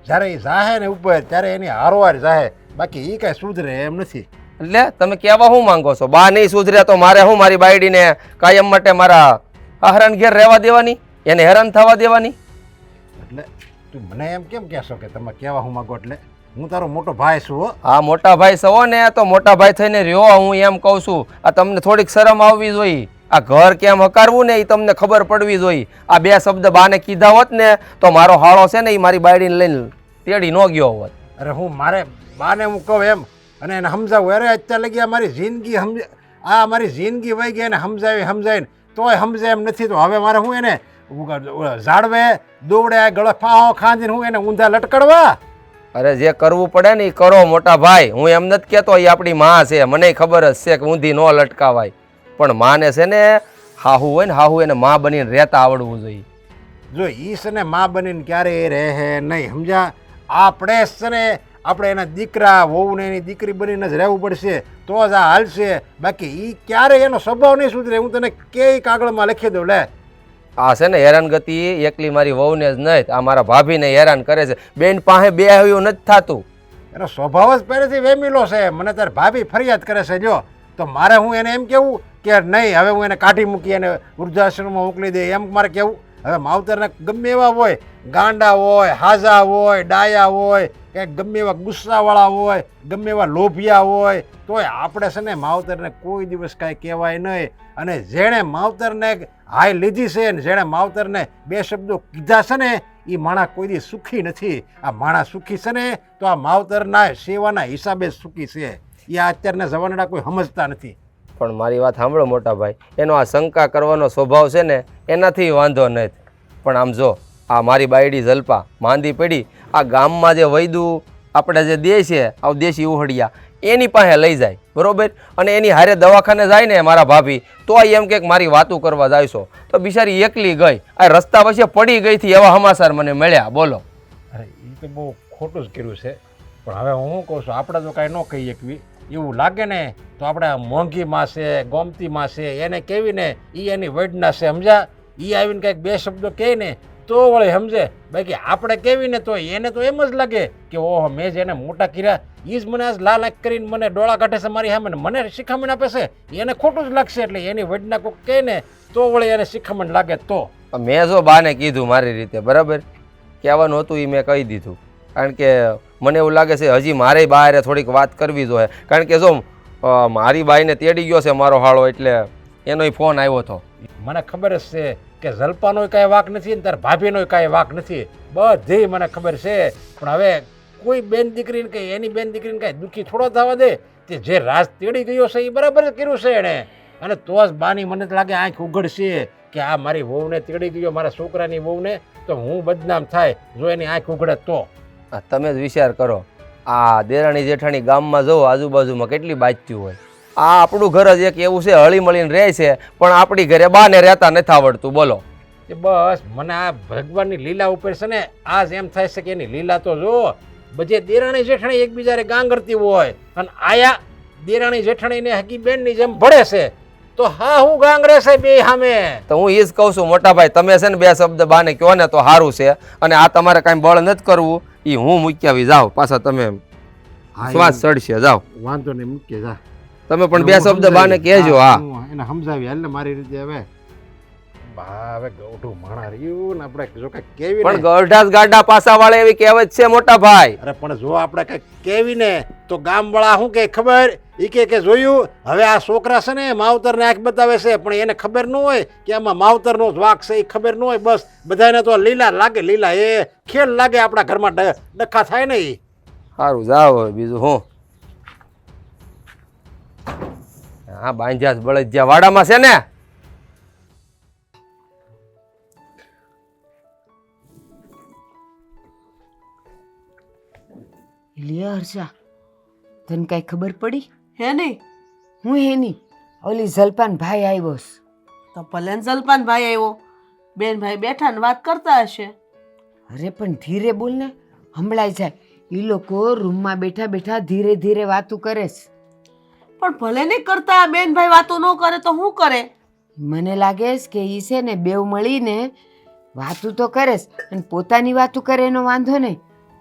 જ્યારે એ જાહે ને ઉપર ત્યારે એની હારોહાર જાહે, બાકી એ કાંઈ સુધરે એમ નથી. એટલે તમે કહેવા શું માંગો છો? બા નહીં સુધર્યા તો મારે શું મારી બાયડીને કાયમ માટે મારા હરણ ઘેર રહેવા દેવાની, એને હેરાન થવા દેવાની? એટલે તું મને એમ કેમ કહેશો કે તમે કહેવા હું માગો? એટલે હું તારો મોટો ભાઈ છું હો. હા, મોટા ભાઈ સવો ને તો મોટા ભાઈ થઈને રહ્યો. હું એમ કહું છું, આ તમને થોડીક શરમ આવવી જોઈએ. આ ઘર કેમ હકારવું ને એ તમને ખબર પડવી જોઈએ. આ બે શબ્દ બાને કીધા હોત ને તો મારો હાળો છે ને એ મારી બાયડીને લઈને તેડી ન ગયો હોત. અરે હું મારે બાને હું કહું એમ અને એને સમજાવું, અરે અત્યારે લગી આ મારી જિંદગી મારી જિંદગી વહી ગઈ, એને સમજાવીને તોય સમજાય એમ નથી. તો હવે મારે હું એને ઝાડવે દોવડે ગળે ફાંહો ખાંદીને હું એને ઊંધા લટકડવા? અરે જે કરવું પડે ને એ કરો મોટા ભાઈ. હું એમ નથી કહેતો એ આપણી માં છે, મને ખબર જ છે કે ઊંધી ન લટકાવાય. પણ માને છે ને હાહુ હોય ને હાહુ એને માં બનીને રહેતા આવડવું જોઈએ. જો ઈ છે ને માં બનીને ક્યારેય રહે નહીં, સમજ્યા? આપણે છે ને આપણે એના દીકરા વહુને એની દીકરી બનીને જ રહેવું પડશે તો જ આ હાલશે. બાકી એ ક્યારેય એનો સ્વભાવ નહીં સુધરે. હું તને કેય કાગળમાં લખી દઉં. લે આ છે ને હેરાનગતિ એકલી મારી વહુને જ નહીં, આ મારા ભાભીને હેરાન કરે છે. બેન પાસે બે હયું નથી થતું. એનો સ્વભાવ જ પહેલેથી વેમીલો છે. મને તારે ભાભી ફરિયાદ કરે છે. જો તો મારે હું એને એમ કેવું કે નહીં હવે હું એને કાઢી મૂકી અને વૃદ્ધાશ્રમમાં મોકલી દે એમ મારે કેવું? હવે માવતરને ગમે એવા હોય, ગાંડા હોય, હાજા હોય, ડાયા હોય, કે ગમે એવા ગુસ્સાવાળા હોય, ગમે એવા લોભિયા હોય, તોય આપણે છે ને માવતરને કોઈ દિવસ કાંઈ કહેવાય નહીં. અને જેણે માવતરને હાય લીધી છે ને જેણે માવતરને બે શબ્દો કીધા છે ને એ માણસ કોઈ દી સુખી નથી. આ માણસ સુખી છે ને તો આ માવતરના સેવાના હિસાબે જ સુખી છે. એ આ અત્યારના જવાનડા કોઈ સમજતા નથી. પણ મારી વાત સાંભળો મોટા ભાઈ, એનો આ શંકા કરવાનો સ્વભાવ છે ને એનાથી વાંધો નથી. પણ આમ જો આ મારી બાયડી જલપા માંદી પડી, આ ગામમાં જે વૈદું આપણે જે દે છે આ દેશી ઉહડિયા એની પાસે લઈ જાય, બરોબર? અને એની હારે દવાખાને જાય ને મારા ભાભી તો એમ કે મારી વાતું કરવા જાય છો તો બિચારી એકલી ગઈ. આ રસ્તા વચ્ચે પડી ગઈ થી એવા સમાચાર મને મળ્યા. બોલો. અરે એ તો બહુ ખોટું જ કર્યું છે. પણ હવે હું કહું છું આપણે તો કાંઈ ન કહી શકવી. એવું લાગે ને તો આપણે મોંઘીમાં છે, ગોમતીમાં છે, એને કહેવીને એ એની વડના છે, સમજ્યા? એ આવીને કંઈક બે શબ્દો કહે ને તો વળે સમજે. બાકી આપણે કહેવીને તો એને તો એમ જ લાગે કે ઓહો મેં જેને મોટા કર્યા એ જ મને આજ લાલ આંખ કરીને મને ડોળા કાઢે છે મારી સામે, મને શિખામણ આપે છે. એને ખોટું જ લાગશે. એટલે એની વડના કોઈક કહે ને તો વળે એને શિખામણ લાગે. તો મેં જો બાને કીધું મારી રીતે, બરાબર? કહેવાનું હતું એ મેં કહી દીધું. કારણ કે મને એવું લાગે છે હજી મારે બહાર થોડીક વાત કરવી જોઈએ. કારણ કે જો મારી બાઈને તેડી ગયો છે મારો હાળો, એટલે એનોય ફોન આવ્યો હતો. મને ખબર જ છે કે જલપાનો કાંઈ વાક નથી ને તાર ભાભીનો કાંઈ વાક નથી. બધી મને ખબર છે. પણ હવે કોઈ બેન દીકરીને કંઈ એની બેન દીકરીને કાંઈ દુઃખી થોડો થવા દે. તે જે રાજ તેડી ગયો છે એ બરાબર જ કર્યું છે એણે. અને તો જ બાની મને તો લાગે આંખ ઉઘડશે કે આ મારી વહુને તેડી ગયો, મારા છોકરાની વહુને, તો હું બદનામ થાય જો એની આંખ ઉઘડે તો. તમે જ વિચાર કરો, આ દેરાણી જેઠાણી ગામમાં જવો આજુબાજુમાં કેટલી બાજતી હોય. આ આપણું ઘર જ એક એવું છે હળી મળીને રહે છે, પણ આપણી ઘરે બાને રહેતા નથી આવડતું. બોલો. કે બસ મને આ ભગવાનની લીલા ઉપર છે ને આજ એમ થાય છે કે એની લીલા તો જો બધે દેરાણી જેઠાણી એકબીજાને ગાંગરતી હોય અને આયા દેરાણી જેઠાણીને હકી બેનની જેમ ભળે છે તો હા હું ગાંગરે છે બે સામે. તો હું એ જ કહું છું મોટા ભાઈ, તમે છે ને બે શબ્દ બાને કહો ને તો સારું છે. અને આ તમારે કાંઈ બળ નથી કરવું, એ હું મૂકી આવી જાઓ. પાછા તમે શ્વાસ ચડશે, જાઓ. વાંધો નહીં, મૂકીએ જા. તમે પણ બે શબ્દ બાને કહેજો. હા, એને સમજાવી હાલ ને મારી રીતે. હવે હવે ગૌઢું માણા રહ્યું ને આપણે જો કઈ કેવી પણ ગઢાસ ગાડા પાસા વાળે એવી કહેવત છે મોટા ભાઈ. અરે પણ જો આપણે કઈ કેવી ને તો ગામ વાળા શું કે ખબર ઈ કે જોયું હવે આ છોકરા છે ને માવતર ને આંખ બતાવે છે પણ એને ખબર ન હોય કે આમાં માવતર નો વાક છે. એ ખબર ન હોય. બસ બધાને તો લીલા લાગે, લીલા એ ખેલ લાગે. આપણા ઘરમાં ડખા થાય ને એ સારું જાઓ. બીજું હું હા બાંધ્યા જ બળદિયા વાડામાં છે ને? લે હર્ષા, તને કાંઈ ખબર પડી? હે નહીં? હું એની ઓલી જલપાન ભાઈ આવ્યો છે. તો ભલે ને જલપાન ભાઈ આવ્યો, બેન ભાઈ બેઠા ને વાત કરતા હશે. અરે પણ ધીરે બોલ ને, સંભળાય જાય. એ લોકો રૂમમાં બેઠા બેઠા ધીરે ધીરે વાતું કરે છે. પણ ભલે નહીં કરતા, બેન ભાઈ વાતો ન કરે તો શું કરે? મને લાગે છે કે ઈ છે ને બેવ મળીને વાતું તો કરે છે, અને પોતાની વાતું કરે એનો વાંધો નહીં,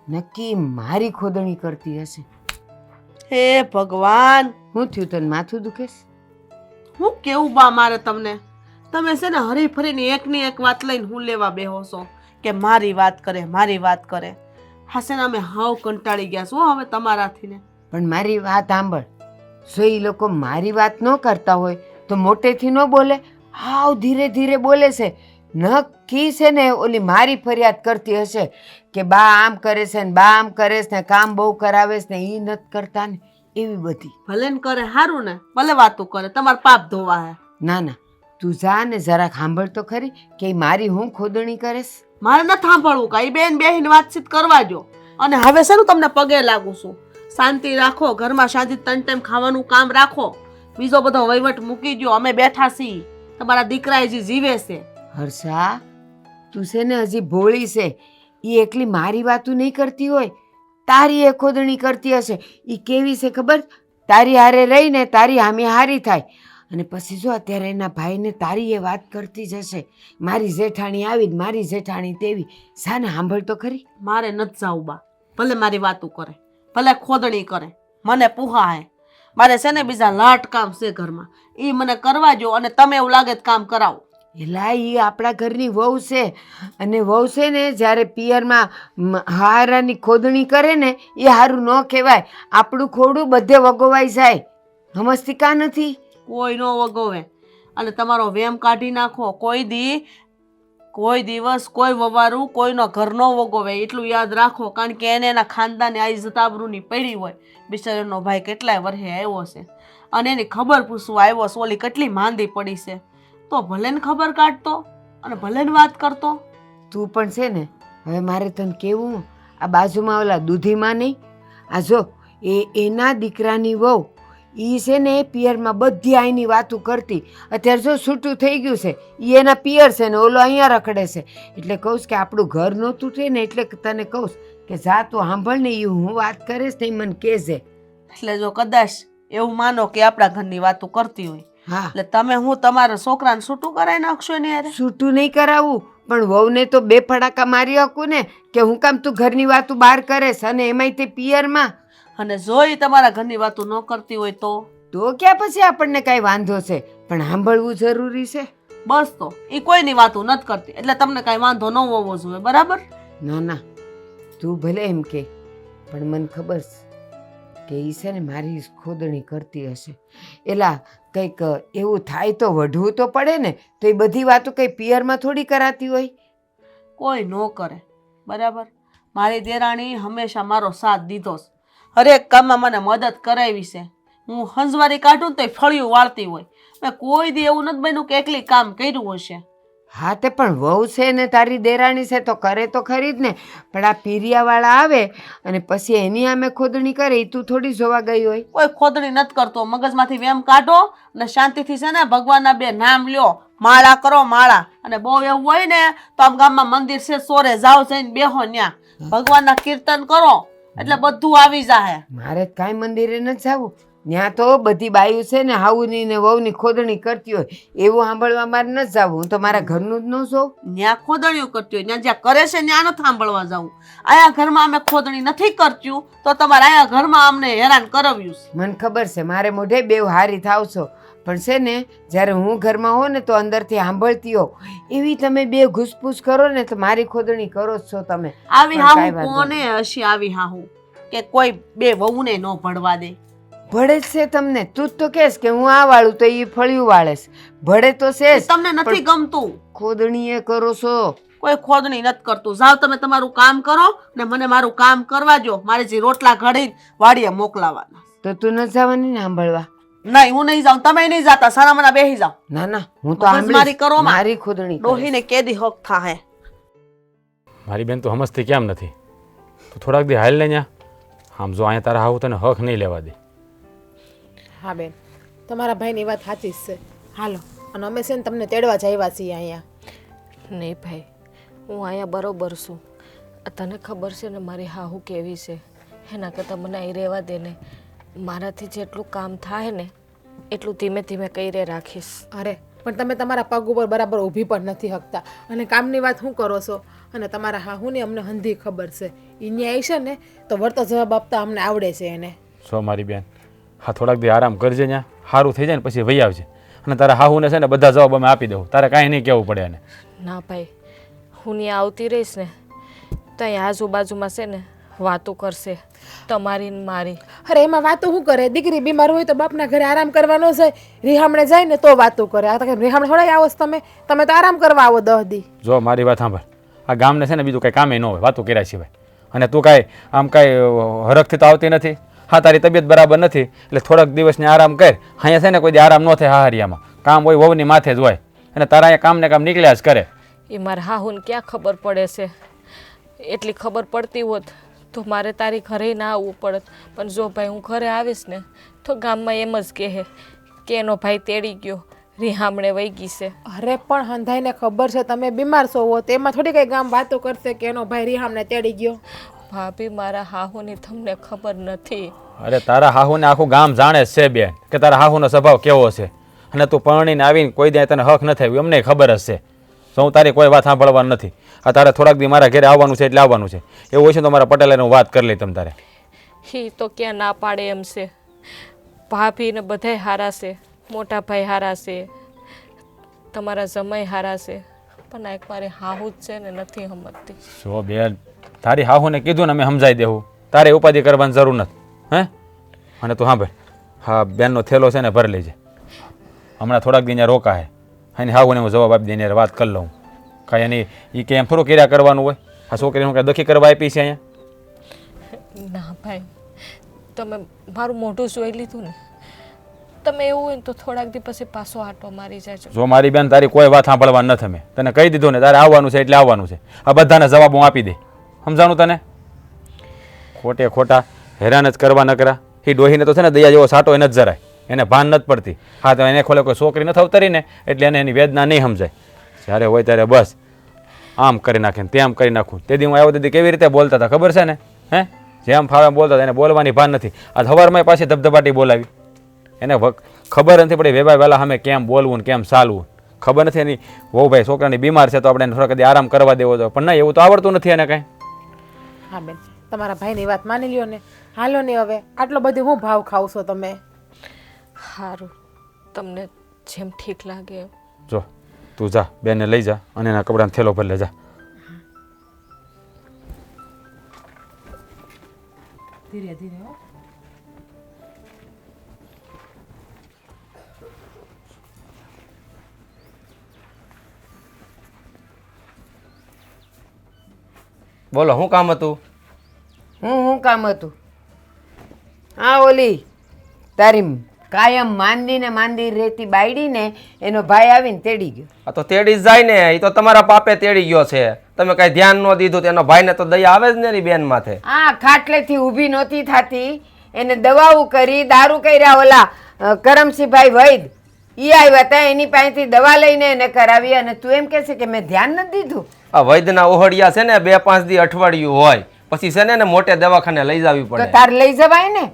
નક્કી મારી ખોદણી કરતી હશે. હે ભગવાન, શું થયું, તને માથું દુખે છે? હું કેવું બા મારે તમને? તમે છે ને હરી ફરીને એકની એક વાત લઈને હું લેવા બેહો છો કે મારી વાત કરે, મારી વાત કરે. હા છે ને, અમે હાવ કંટાળી ગયા છો હવે તમારાથી ને. પણ મારી વાત સાંભળ, જો એ લોકો મારી વાત ન કરતા હોય તો મોટેથી ન બોલે, હાવ ધીરે ધીરે બોલે છે. નક્કી છે ને ઓલી મારી ફરિયાદ કરતી હશે કે બા આમ કરે છે ને બા આમ કરે છે ને કામ બહુ કરાવે છે ને એ નથી કરતા ને, એવી બધી. ભલે ને કરે, સારું ને, ભલે વાતું કરે, તમારે પાપ ધોવા હે. ના ના, તું જા ને જરાક સાંભળ તો ખરી કે ઈ મારી હું ખોદણી કરે છે. મારે નથી સાંભળવું કાંઈ, બેન બેહીને વાતચીત કરવા જો. અને હવે છે ને તમને પગે લાગુ છું, શાંતિ રાખો, ઘરમાં શાંતિ 3 ટાઈમ ખાવાનું કામ રાખો, બીજો બધો વહીવટ મૂકી દો. અમે બેઠા છીએ, તમારા દીકરા હજી જીવે છે. હર્ષા, તું છે ને હજી ભોળી છે. એ એકલી મારી વાતું નહીં કરતી હોય, તારી એ ખોદણી કરતી હશે. એ કેવી છે ખબર? તારી હારે રહીને તારી હામી હારી થાય, અને પછી જો અત્યારે એના ભાઈને તારી એ વાત કરતી જ હશે, મારી જેઠાણી આવી મારી જેઠાણી તેવી. સાને સાંભળ તો ખરી. મારે નથી જાવું બા, ભલે મારી વાતું કરે, ભલે ખોદણી કરે, મને પુહા હે. મારે છે ને બીજા લાટ કામ છે ઘરમાં, એ મને કરવા જો. અને તમે એવું લાગે તો કામ કરાવો. એલા એ આપણા ઘરની વહુ છે, અને વહુ છે ને જ્યારે પિયરમાં હારાની ખોદણી કરે ને એ સારું ન કહેવાય. આપણું ખોડું બધે વગોવાઈ જાય. સમજતી કા નથી? કોઈ નો વગોવે. અને તમારો વેમ કાઢી નાખો. કોઈ દિવસ કોઈ વવારું કોઈનો ઘર ન વગોવે, એટલું યાદ રાખો. કારણ કે એને એના ખાનદાને આ ઇજ્જતાબરૂની પડી હોય. બિચારાનો ભાઈ કેટલાય વર્ષે આવ્યો છે, અને એની ખબર પૂછવા આવ્યો છે, ઓલી કેટલી માંદી પડી છે. તો ભલે ને ખબર કાઢતો અને ભલે ને વાત કરતો. તું પણ છે ને, હવે મારે તને કેવું, આ બાજુમાં ઓલા દૂધીમાં નહીં, આ જો એના દીકરાની વહુ એ છે ને પિયરમાં બધી આઈની વાતું કરતી. અત્યારે જો છૂટું થઈ ગયું છે, એ એના પિયર છે ને ઓલો અહીંયા રખડે છે. એટલે કહું કે આપણું ઘર ન તૂટે ને, એટલે તને કહું કે જા તું સાંભળ ને, એ હું વાત કરીશ ને એ મને કહેજે. એટલે જો કદાચ એવું માનો કે આપણા ઘરની વાતો કરતી હોય, હા, એટલે તમે હું તમારા છોકરાને છૂટું કરાવી નાખશો એની યારે? છૂટું નહીં કરાવવું, પણ વહુને તો 2 ફડાકા મારી શકું ને કે હું કામ તું ઘરની વાતું બહાર કરેશ, અને એમાંય તે પિયરમાં. અને જો ઈ તમારા ઘરની વાતો ન કરતી હોય તો ક્યાં પછી આપણને કાંઈ વાંધો છે, પણ સાંભળવું જરૂરી છે. બસ, તો એ કોઈની વાતો નથી કરતી એટલે તમને કાંઈ વાંધો ન હોવો જોઈએ, બરાબર? ના ના, તું ભલે એમ કે, પણ મને ખબર છે કે એ છે ને મારી ખોદણી કરતી હશે. એલા કંઈક એવું થાય તો વઢવું તો પડે ને, તો એ બધી વાતો કંઈ પિયરમાં થોડી કરાતી હોય. કોઈ ન કરે, બરાબર? મારી દેરાણી હંમેશા મારો સાથ દીધો છે, હરેક કામમાં મને મદદ કરાવી છે. હું હંજવારી કાઢું તો ફળિયું વાળતી હોય. મેં કોઈ દી એવું નથી બન્યું કે એકલી કામ કર્યું હશે. હા, તે પણ વહુ છે ને તારી દેરાણી છે તો કરે તો ખરી જ ને. પણ આ પીરિયાવાળા આવે અને પછી એની આમે ખોદણી કરે, એ તું થોડી જોવા ગઈ હોય. કોઈ ખોદણી નથી કરતો. મગજમાંથી વેમ કાઢો અને શાંતિથી છે ને ભગવાનના 2 નામ લ્યો, માળા કરો, માળા. અને બહુ એવું હોય ને તો આમ ગામમાં મંદિર છે, સોરે જાઓ, જઈને બેહો ન્યા, ભગવાનના કીર્તન કરો એટલે બધું આવી જાય. મારે કાંઈ મંદિરે નથી જવું, ત્યાં તો બધી બાયું છે ને હાઉની ને વહુની ખોદણી કરતી હોય, એવું સાંભળવા મારે નથી જવું. હું તો મારા ઘરનું જ ન જોઉં. ન્યા ખોદણીઓ કરતી હોય, જ્યાં કરે છે ત્યાં નથી સાંભળવા જવું. અહીંયા ઘરમાં અમે ખોદણી નથી કરતી તો તમારે અહીંયા ઘરમાં અમને હેરાન કરાવ્યું છે. મને ખબર છે, મારે મોઢે બેવ હારી થાવ છો, પણ છે ને જ્યારે હું ઘરમાં હોઉં ને તો અંદરથી સાંભળતી હોઉં. એવી તમે 2 ઘૂસપૂસ કરો ને તો મારી ખોદણી કરો જ છો તમે. આવી હાહુ કોને હશે? આવી હાહુ કે કોઈ 2 વહુને ન ભળવા દે? ભળે જ છે તમને. તું જ તો કહેશ કે હું આ વાળું તો એ ફળિયું વાળેશ. ભળે તો છે જ. તમને નથી ગમતું? ખોદણી એ કરો છો. કોઈ ખોદણી નથી કરતું. જાઓ તમે તમારું કામ કરો ને મને મારું કામ કરવા જો. મારે જે રોટલા ઘડી વાડીએ મોકલાવાના. તો તું ન જવાની ને સાંભળવા? નહીં હું નહીં જાઉં, તમે નહીં જાતા, સાનામાના બેસી જાઓ. ના ના હું તો મગજમારી કરો માં. મારી ખુદણી કરીશ. ડોહીને કેદી હક થાહે. મારી બેન તું સમજતી કેમ નથી? તું થોડાક દી હાલ ને ન્યા. આમ જો અહીંયા તારા હાવ તને હક નહીં લેવા દે. હા બેન, તમારા ભાઈની વાત સાચી જ છે. હાલો, અને અમે છે ને તમને તેડવા જ આવ્યા છીએ અહીંયા. નહીં ભાઈ, હું અહીંયા બરોબર છું. આ તને ખબર છે ને મારી હાહુ કેવી છે. એના કરતાં મને અહીં રહેવા દે ને. મારાથી જેટલું કામ થાય ને એટલું ધીમે ધીમે કરી રાખીશ. અરે પણ તમે તમારા પગ ઉપર બરાબર ઊભી પણ નથી શકતા, અને કામની વાત શું કરો છો? અને તમારા હાહુની અમને હંધી ખબર છે. એ ન્યાય છે ને તો વળતો જવાબ આપતા અમને આવડે છે એને. જો મારી બેન, હા થોડાક દી આરામ કરજે ન્યા. સારું થઈ જાય ને પછી વહી આવજે. અને તારા હાહુને છે ને બધા જવાબ અમે આપી દઉં. તારે કાંઈ નહીં કહેવું પડે એને. ના ભાઈ, હું ત્યાં આવતી રહીશ ને તો અહીં આજુબાજુમાં છે ને વાતો કરશે તમારી ને મારી. અરે એમાં વાતો શું કરે? દીકરી બીમાર હોય તો બાપના ઘરે આરામ કરવાનો છે. રિહામણે જાય ને તો વાતો કરે. આ તો રિહામણે થોડા આવો છો તમે? તમે તો આરામ કરવા આવો 10 દી. જો મારી વાત સાંભળ, આ ગામને છે ને બીજું કંઈ કામે ન હોય વાતો કર્યા સિવાય. અને તું કાંઈ આમ કાંઈ હરખથી તો આવતી નથી. હા તારી તબિયત બરાબર નથી એટલે થોડાક દિવસને આરામ કર. અહીંયા છે ને કોઈ દી આરામ ન થાય. હાહરિયામાં કામ હોય વહુની માથે જ હોય, અને તારા અહીંયા કામ ને કામ નીકળ્યા જ કરે. એ મારા હાહુને ક્યાં ખબર પડે છે? એટલી ખબર પડતી હોત તો મારે તારી ઘરે ના આવવું પડત. પણ જો ભાઈ હું ઘરે આવીશ ને તો ગામમાં એમ જ કહે કે એનો ભાઈ તેડી ગયો, રિહામણે વહી ગઈ છે. અરે પણ હંધાઈને ખબર છે તમે બીમાર છો હો, તેમાં થોડી કઈ ગામ વાતો કરશે કે એનો ભાઈ રિહામને તેડી ગયો. ભાભી મારા હાહુની તમને ખબર નથી. અરે તારા હાહુને આખું ગામ જાણે જ છે બેન કે તારા હાહુનો સ્વભાવ કેવો છે. અને તું પરણીને આવીને કોઈ દે તને હક નથી આવ્યું અમને ખબર જ છે. તો હું તારી કોઈ વાત સાંભળવાનું નથી. આ તારે થોડાક દી મારા ઘરે આવવાનું છે એટલે આવવાનું છે. એવું હોય છે તો મારા પટેલને હું વાત કરી લઈ તમ તારે. એ તો ક્યાં ના પાડે એમ છે. ભાભી ને બધાય હારા છે, મોટા ભાઈ હારા છે, તમારા જમાઈ હારા છે, પણ આ એક મારી હાહુ જ છે ને નથી સમજતી. જો બેન તારી હાહુને કીધું ને અમે સમજાવી દેવું. તારે ઉપાધિ કરવાની જરૂર નથી. હે અને તું સાંભળ, હા બેનનો થેલો છે ને ભરી લેજે. હમણાં થોડાક દી ત્યાં રોકાય. એની હાહુને હું જવાબ આપી દઈને વાત કરી લઉં. કાંઈ એની એ કે એમ થોડું કર્યા કરવાનું હોય. આ છોકરીને હું કાંઈ દખી કરવા આપી છે અહીંયા? ના ભાઈ, તમે મારું મોઢું જોઈ લીધું ને. તમે એવું હોય ને તો થોડાક દી પછી પાછો આટો મારી જાજો. જો મારી બેન તારી કોઈ વાત સાંભળવાની નથી. અમે તને કહી દીધું ને તારે આવવાનું છે એટલે આવવાનું છે. આ બધાના જવાબ હું આપી દે. સમજાણું તને? ખોટે ખોટા હેરાન જ કરવા ન કરા. એ ડોહીને તો છે ને દયા જેવો સાટો એને જ જરાય. એને ભાન નથી પડતી. હા તો એને ખોલે કોઈ છોકરી નથી અવતરી ને એટલે એને એની વેદના નહીં સમજાય. જ્યારે હોય ત્યારે બસ આમ કરી નાખે ને તેમ કરી નાખું. તે દી હું આવ્યો તેથી કેવી રીતે બોલતા હતા ખબર છે ને? હે જેમ ફાવે બોલતા હતા. એને બોલવાની ભાન નથી. આ સવારમાં પાછી ધબધબાટી બોલાવી. એને ખબર નથી પડી વેવાય વહેલા સામે કેમ બોલવું ને કેમ ચાલવું. ખબર નથી એની વહુ ભાઈ છોકરાની બીમાર છે તો આપણે થોડા કદી આરામ કરવા દેવો તો. પણ ના એવું તો આવડતું નથી એને કાંઈ. હા બેન, તમારા ભાઈની વાત માની લ્યો ને. હાલો ને હવે, આટલો બધો હું ભાવ ખાવ છો તમે? સારું, તમને જેમ ઠીક લાગે એમ. જો તું જા બેનને લઈ જા અને એના કપડાનો થેલો ભરી લે જા. ધીરે ધીરે હો. બોલો શું કામ હતું? હું કામ હતું? હા ઓલી તારી કાયમ માંદી રહેતી બાયડીને એનો ભાઈ આવીને તેડી ગયો. આ તો તેડી જ જાય ને. એ તો તમારા પાપે તેડી ગયો છે. તમે કઈ ધ્યાન ન દીધું તો એનો ભાઈને તો દયા આવે જ ને એની બેન માથે. આ ખાટલેથી ઊભી નહોતી થતી. એને દવાઓ કરી, દારૂ કર્યા. ઓલા કરમસિંહભાઈ વૈદ ઈ આવ્યા હતા, એની પાસેથી દવા લઈને એને કરાવી. અને તું એમ કહે છે કે મેં ધ્યાન નથી દીધું? આ વૈદ્યના ઓહડિયા છે ને 2-5 દી અઠવાડિયું હોય પછી છે ને એને મોટે દવાખાને લઈ જવી તો પડે. તાર લઈ જવાય ને.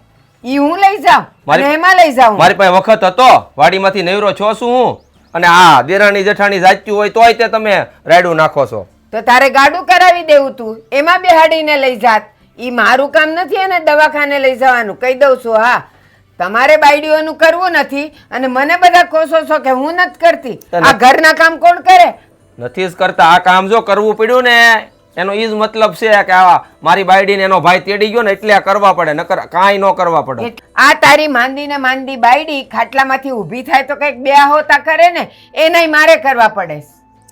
ઈ હું લઈ જાઉં અને એમાં લઈ જાઉં. મારી પાસે વખત હતો, વાડીમાંથી નવરો છો શું હું? અને આ દેરાણી જેઠાણી જાચ્યું હોય તોય તે તમે રાયડું નાખો છો. તો તારે ગાડું કરાવી દેવું, તું એમાં બેહાડીને લઈ જાત. ઈ મારું કામ નથી એને દવાખાને લઈ જવાનું, કહી દઉં છું. હા, તમારે બાયડીઓનું કરવું નથી અને મને બધા કોસો છો કે હું નથી કરતી. આ ઘરના કામ કોણ કરે? નથી જ કરતા. આ કામ જો કરવું પડ્યું ને એનો ઈ જ મતલબ છે કે આ મારી બાયડીને એનો ભાઈ તેડી ગયો ને એટલે આ કરવા પડે, નકર કાંઈ ન કરવા પડે. આ તારી માંદી બાયડી ખાટલામાંથી ઊભી થાય તો કંઈક બે હોતા કરે ને, એનાય મારે કરવા પડે.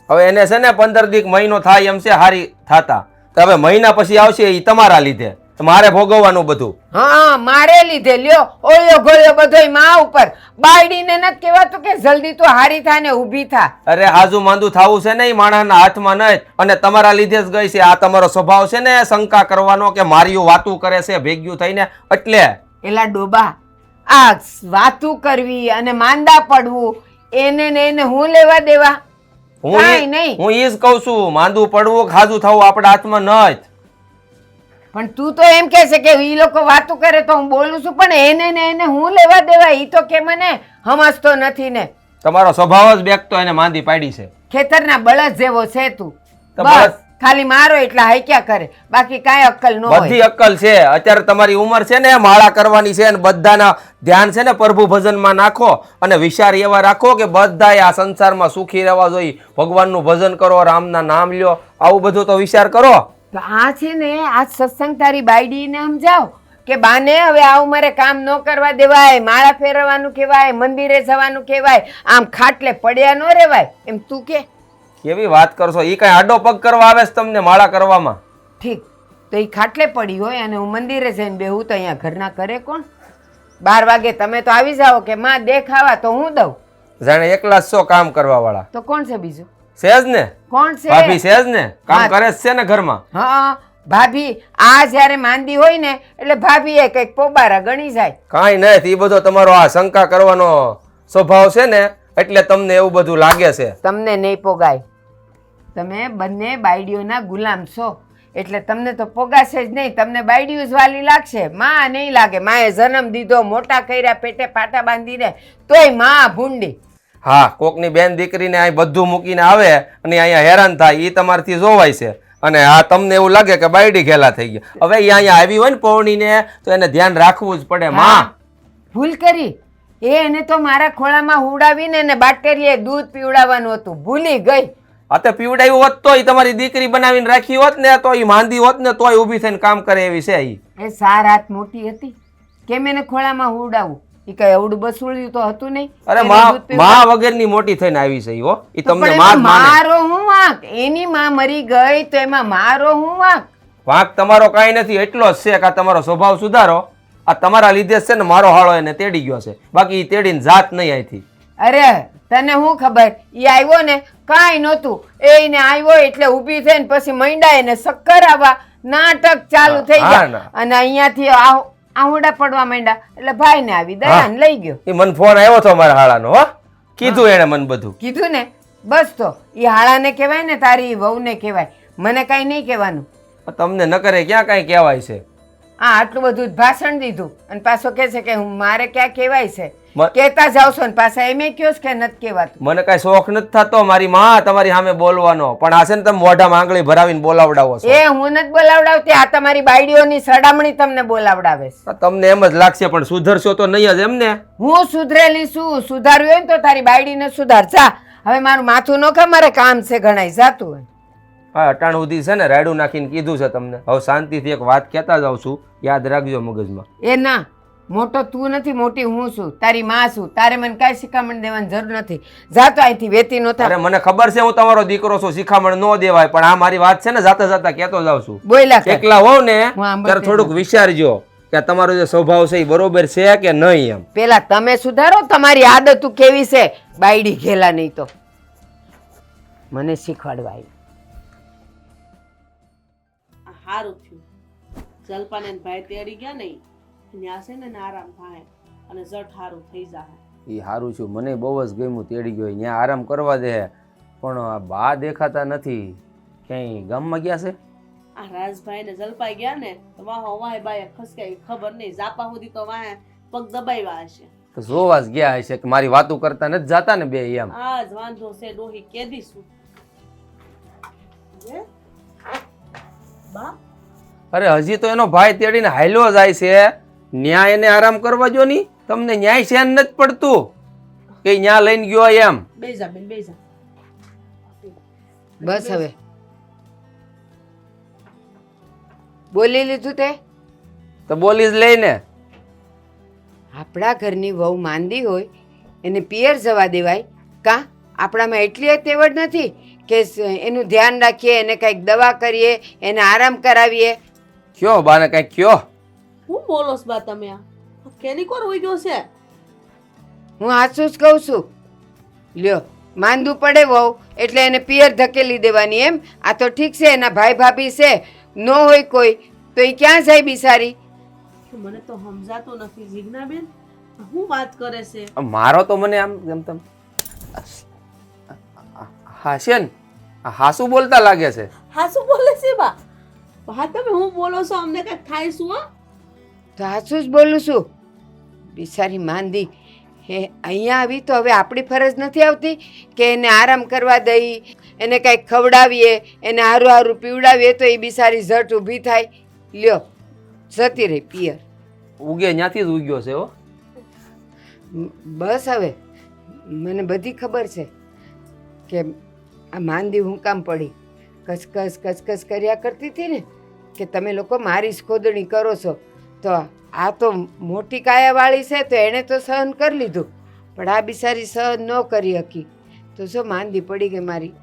હવે એને છે ને 15 દીક મહિનો થાય એમ છે હારી થાતા. તો હવે મહિના પછી આવશે એ તમારા લીધે. તો મારે ભોગવવાનું બધું. હા મારે લીધે લ્યો ઓળ્યો ગોળ્યો બધોય માં ઉપર. બાયડીને નથી કહેવાતું કે જલ્દી તું હારી થા ને ઊભી થા. અરે હાજુ માંદું થાવું છે ને એ માણસના હાથમાં નહીં. અને તમારા લીધે જ ગઈ છે. આ તમારો સ્વભાવ છે ને શંકા કરવાનો કે મારીઓ વાતું કરે છે ભેગ્યું થઈને એટલે. એલા ડોબા આ વાતું કરવી અને માંદા પડવું એને ને એને હું લેવા દેવા? કાંઈ નહીં. હું ઈ જ કહું છું માંદું પડવું કે હાજુ થવું આપણા હાથમાં નહીં. પણ તું તો એમ કહે છે કે ઈ લોકો વાતું કરે તો હું બોલું છું પણ એને ને એને હું લેવા દેવા? ઈ તો કે મને સમજતો નથી ને. તમારો સ્વભાવ જ બેકતો એને માંદી પાડી છે. ખેતરના બળદ જેવો છે તું. તો બસ બસ. ખાલી મારો એટલા હાઈક્યા કરે બાકી કાંઈ અક્કલ ન હોય. બધી અક્કલ છે. અત્યારે તમારી ઉંમર છે ને માળા કરવાની છે અને બધાના ધ્યાન છે ને પ્રભુ ભજનમાં નાખો અને વિચાર એવા રાખો કે બધાએ આ સંસારમાં સુખી રહેવા જોઈએ. ભગવાનનું ભજન કરો, રામના નામ લ્યો, આવું બધું તો વિચાર કરો. તો આ છે ને આ સત્સંગ તારી બાયડીને સમજાવ કે બાને હવે આ ઉંમરે કામ ન કરવા દેવાય, માળા ફેરવવાનું કહેવાય, મંદિરે જવાનું કહેવાય, આમ ખાટલે પડ્યા ન રહેવાય એમ તું કે. કેવી વાત કરશો? ઈ કઈ આડો પગ કરવા આવે છે તમને માળા કરવામાં? ઠીક તો એ ખાટલે પડી હોય અને હું મંદિરે જઈને બેહું તો અહીંયા ઘરના કરે કોણ? 12 વાગે તમે તો આવી જાઓ કે માં દેખાવા તો હું દઉં. જાણે એકલા જ છો કામ કરવા વાળા. તો કોણ છે બીજું? સેજ ને કોણ છે? ભાભી સેજ ને કામ હા. કરે જ છે ને ઘરમાં. હા ભાભી આ જ્યારે માંદી હોય ને એટલે ભાભી એ કઈક પોબારા ગણી જાય. કાંઈ નહીં. એ બધો તમારો આ શંકા કરવાનો સ્વભાવ છે ને એટલે તમને એવું બધું લાગે છે. તમને નહીં પોગાય. તમે બંને બાયડીઓના ગુલામ છો એટલે તમને તો પોગાશે જ નહીં. તમને બાયડીઓ જ વાલી લાગશે, માં નહીં લાગે. માએ જન્મ દીધો, મોટા કર્યા, પેટે પાટા બાંધીને, તોય માં ભૂંડી. હા કોકની બેન દીકરીને અહીં બધું મૂકીને આવે અને અહીંયા હેરાન થાય એ તમારથી જોવાય છે. અને આ તમને એવું લાગે કે બાયડી ઘેલા થઈ ગયા. હવે એ અહીંયા આવી હોય ને પૌણીને તો એને ધ્યાન રાખવું જ પડે. માં ભૂલ કરી. એને તો મારા ખોળામાં હુડાવીને એને બાટલીએ દૂધ પીવડાવવાનું હતું, ભૂલી ગઈ. આ તો પીવડાયું હોત તો તમારી દીકરી બનાવીને રાખી હોત ને તો એ માંદી હોત ને તોય ઊભી થઈને કામ કરે એવી છે ઈ. એ 4 હાથ મોટી હતી કેમ એને ખોળામાં હુડાવું? એ કઈ અવડું બસુળ્યું તો હતું નહીં. અરે એને માં દૂધ પીવડાવ- માં વગરની મોટી થઈને આવી છે ઈ હો. ઈ તો તમને પણ માં જ એમાં માને. મારો હું વાંક? એની માં મરી ગઈ તો એમાં મારો હું વાંક? વાંક તમારો કાંઈ નથી. એટલો જ છે કે આ તમારો સ્વભાવ સુધારો. આ તમારા લીધે જ છે ને મારો હાળો એને તેડી ગયો છે. બાકી ઈ તેડીને જાત નહીં અહીંથી. અરે તને શું ખબર? ઈ આવ્યો ને કાંઈ નહોતું. એને આવ્યો એટલે ઊભી થઈને પછી મંડા એને શક્કર આવવા નાટક ચાલુ થઈ હા, ગયા ના. અને અહીંયાથી આહુડા પડવા માંડ્યા એટલે ભાઈ ને આવી દયાને લઈ ગયો. એ મને ફોન આવ્યો હતો મારા હાળાનો હો. કીધું એને મને બધું. કીધું ને બસ તો ઈ હાળાને કહેવાય ને તારી વહુને કહેવાય, મને કાંઈ નહીં કહેવાનું. તમને ન કરે ક્યાં કાંઈ કહેવાય છે. આ આટલું બધું જ ભાષણ દીધું અને પાછો કહે છે કે હું મારે ક્યાં કહેવાય છે. મ- કહેતા જાવ છો ને પાછા એમ કયો કે નથી કહેવાતું. મને કાંઈ શોખ નથી થતો મારી માં તમારી સામે બોલવાનો. પણ આ છે ને તમે મોઢામાં આંગળી ભરાવીને બોલાવડાવો છો. એ હું નથી બોલાવડાવતી, આ તમારી બાયડીઓની સડામણી તમને બોલાવડાવે છે. તમને એમ જ લાગશે પણ સુધરશો તો નહીં જ એમ ને. હું સુધરેલી છું, સુધાર્યું હોય ને તો તારી બાયડીને સુધાર. જા હવે મારું માથું ન ખા, મારે કામ છે ઘણાય જાતું હોય. હા અટાણ સુધી છે ને રાયડું નાખીને કીધું છે તમને. હવે શાંતિથી એક વાત કહેતા જાઉં છું, યાદ રાખજો મગજમાં. એ ના મોટો તું નથી, મોટી હું છું, તારી માં છું. તારે મને કાંઈ શિખામણ દેવાની જરૂર નથી. જા તો અહીંથી વેતી નો અરે થાય. મને ખબર છે હું તમારો દીકરો છું, શિખામણ ન દેવાય. પણ આ મારી વાત છે ને જાતા જાતા કહેતો જાઉં છું. બોયલા કર. એકલા હોવ ને હું આંબળ ત્યારે થોડુંક વિચારજો કે આ તમારો જે સ્વભાવ છે એ બરોબર છે કે નહીં એમ. પેલા તમે સુધારો, તમારી આદત કેવી છે. બાયડી ઘેલા નહીં તો મને શીખવાડવા આવી. સારું થયું જલપાને ને ભાઈ તેડી ગયા નહીં ત્યાં છે ને આરામ થાય અને જટ સારું થઈ જાય. એ સારું છું. મને બહુ જ ગમ્યું તેડી ગયો. ત્યાં આરામ કરવા દે. પણ આ બા દેખાતા નથી. ક્યાંય ગામમાં ગયા છે? આ રાજભાઈ ને જલપાઈ ગયા ને તો વાહ વાહ બાય ખસકાઈ ખબર નહીં. જાપા સુધી તો વાહ પગ દબાવ્યા હશે. તો જોવા જ ગયા હશે કે મારી વાતો કરતા નથી જાતા ને બે એમ. આ જ વાંધો છે ડોહી કે દીશું. બા અરે હજી તો એનો ભાઈ તેડીને હાલ્યો જાય છે. ન્યાય એને આરામ કરવા જો ની. તમને ન્યાય છે નથી પડતું કે ન્યા લઈને ગયો એમ. બેજા બેન બેજા. બસ હવે બોલી લીધું તે. તો બોલી જ લઈને. આપણા ઘરની વહુ માંદી હોય એને પિયર જવા દેવાય કા? આપણામાં એટલી તેવડ નથી કે એનું ધ્યાન રાખીએ, એને કંઈક દવા કરીએ, એને આરામ કરાવીએ. કયો બાને કાંઈક કયો. હું બોલોસ બા તમે આ કેની કોર હોઈ ગયો છે? હું હાચું જ કહું છું. લ્યો માંદું પડે વહુ એટલે એને પિયર ધકેલી દેવાની એમ? આ તો ઠીક છે એના ભાઈ ભાભી છે, ન હોય કોઈ તો એ ક્યાં જાય બિસારી? મને તો સમજાતું નથી જીજ્ઞાબેન, હું વાત કરે છે? મારો તો મને આમ જેમ તેમ હાશે ને હાસું બોલતા લાગે છે. હા શું બોલે છે બા? હા તમે હું બોલો છો અમને કઈ થાય શું? હા તો હાચું જ બોલું છું. બિચારી માંદી હે અહીંયા આવી તો હવે આપણી ફરજ નથી આવતી કે એને આરામ કરવા દઈ, એને કાંઈક ખવડાવીએ, એને હારું હારું પીવડાવીએ તો એ બિચારી ઝટ ઊભી થાય. લ્યો જતી રહી પિયર. ઉગે ત્યાંથી જ ઉગ્યો છે હો. બસ હવે મને બધી ખબર છે કે આ માંદી હું કામ પડી. કચકચ કચકચ કર્યા કરતી હતી ને કે તમે લોકો મારી જ ખોદણી કરો છો, તો આ તો મોટી કાયાવાળી છે તો એણે તો સહન કરી લીધું, પણ આ બિચારી સહન ન કરી શકી તો જો માંદી પડી ગઈ મારી.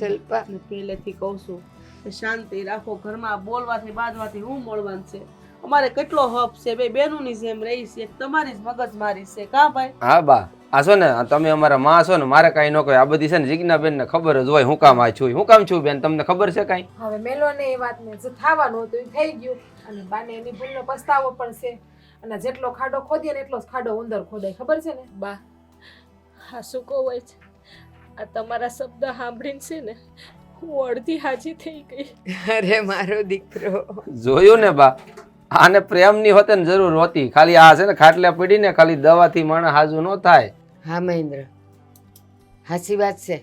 સલ્પા અને પહેલેથી કહું છું કે શાંતિ રાખો, ઘરમાં બોલવાથી બાજવાથી હું મળવાનું છે? અમારે કેટલો હક છે, બે બેનોની જેમ રહી છે, તમારી જ મગજ મારી છે કા ભાઈ? હા બા આ છો ને તમે અમારા માં છો ને, મારે કાંઈ ન કહે. આ બધી છે ને જીજ્ઞાબેન ને ખબર જ હોય હું કામ આ છું. હું કામ છું બેન, તમને ખબર છે કાંઈ? હવે મેલો ને એ વાતને જે થવાનું હતું એ થઈ ગયું, અને બાને એની ભૂલનો પસ્તાવો પણ છે, અને જેટલો ખાડો ખોદીએ ને એટલો જ ખાડો ઉંદર ખોદાય, ખબર છે ને? બા હા શું કહું હોય છે, આ તમારા શબ્દ સાંભળીને છે ને હું અડધી હાજી થઈ ગઈ. અરે મારો દીકરો. જોયું ને બા, આને પ્રેમની હોતે ને જરૂર હોતી. ખાલી આ છે ને ખાટલે પડીને ખાલી દવાથી માણસ હાજુ ન થાય. હા મહેન્દ્ર, સાચી વાત છે.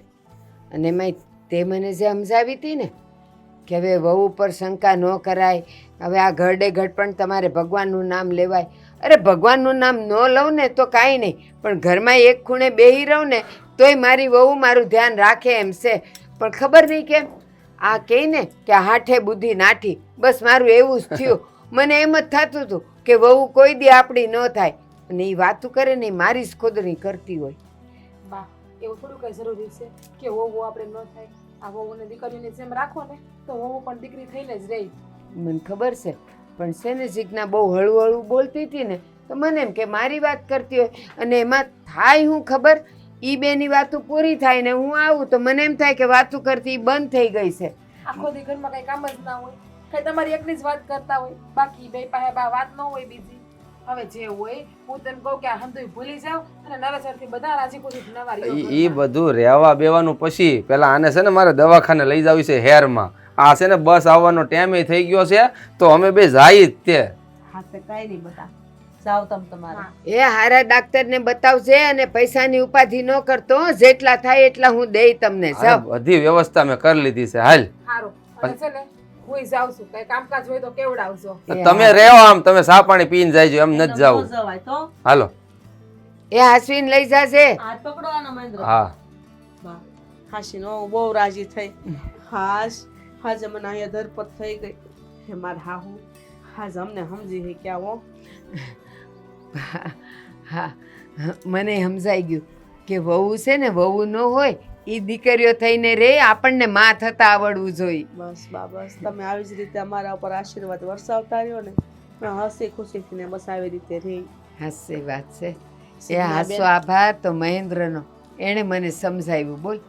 અને એમાંય તે મને જે સમજાવી હતી ને કે હવે વહુ ઉપર શંકા ન કરાય, હવે આ ઘરડે ઘડ પણ તમારે ભગવાનનું નામ લેવાય. અરે ભગવાનનું નામ ન લઉં ને તો કાંઈ નહીં, પણ ઘરમાં એક ખૂણે બેહી રહું ને તોય મારી વહુ મારું ધ્યાન રાખે એમ છે. પણ ખબર નહીં કેમ આ કહે ને કે હાઠે બુદ્ધિ નાઠી, બસ મારું એવું જ થયું. મને એમ જ થતું હતું કે વહુ કોઈ દી આપણી ન થાય, અને એ વાતું કરે ને એ મારી જ ખોદણી કરતી હોય. બા એવું થોડું કઈ જરૂરી છે કે વહુ આપણે ન થાય? આ વહુને દીકરીઓની જેમ રાખો ને તો વહુ પણ દીકરી થઈને જ રહી. મને ખબર છે, પણ છે ને જીજ્ઞા બહુ હળવું હળવું બોલતી હતી ને તો મને એમ કે મારી વાત કરતી હોય, અને એમાં થાય હું ખબર, ઈ બેની વાતું પૂરી થાય ને હું આવું તો મને એમ થાય કે વાતું કરતી ઈ બંધ થઈ ગઈ છે. આખો દી ઘરમાં કઈ કામ જ ના હોય, કઈ તમારી એકની જ વાત કરતા હોય, બાકી બે પાસે બા વાત ન હોય બીજી. હવે જે હોય હું તને કહું કે આ હંધુય ભૂલી જાવ અને નવેસરથી બધા રાજી ખુશી નવા રહ્યો ઈ બધું રહેવા બેવાનું પછી પેલા આને છે ને મારે દવાખાને લઈ જવી છે હેરમાં. આ છે ને બસ આવવાનો ટાઈમ થઈ ગયો છે તો અમે બે જાય જ તે. હા તે કાંઈ નહીં બતા, જાઓ તમે તમારે. એ હારા ડાક્ટરને બતાવજે અને પૈસાની ઉપાધિ ન કરતો, જેટલા થાય એટલા હું દઈ તમને. આ બધી વ્યવસ્થા મેં કરી લીધી છે. હાલ સારું, અને છે ને હું જાઉં છું, કઈ કામકાજ હોય તો કેવડાવજો. તમે રહેવો, આમ તમે સા પાણી પીને જાયજો, એમ નથી ન જાવું. જવાય તો હાલો. એ હાસવીને લઈ જાજે. હાથ પકડવાનો મહેન્દ્ર. હા બા હાશીનો હું બહુ રાજી થઈ. હાશ હાજ મને અહીંયા ધરપત થઈ ગઈ. હે માર હાહુ હાજ અમને સમજી હે ક્યાં હો. હા મને સમજાઈ ગયું કે વહુ છે ને વહુ ન હોય એ દીકરીઓ થઈને રે, આપણને માં થતા આવડવું જોઈએ. બસ બા બસ તમે આવી જ રીતે અમારા ઉપર આશીર્વાદ વરસાવતા રહ્યો ને, મેં હસી ખુશીથી ને બસ આવી રીતે રહી. હાસ્ય વાત છે. એ હાસો આભાર તો મહેન્દ્રનો, એણે મને સમજાવ્યું. બોલ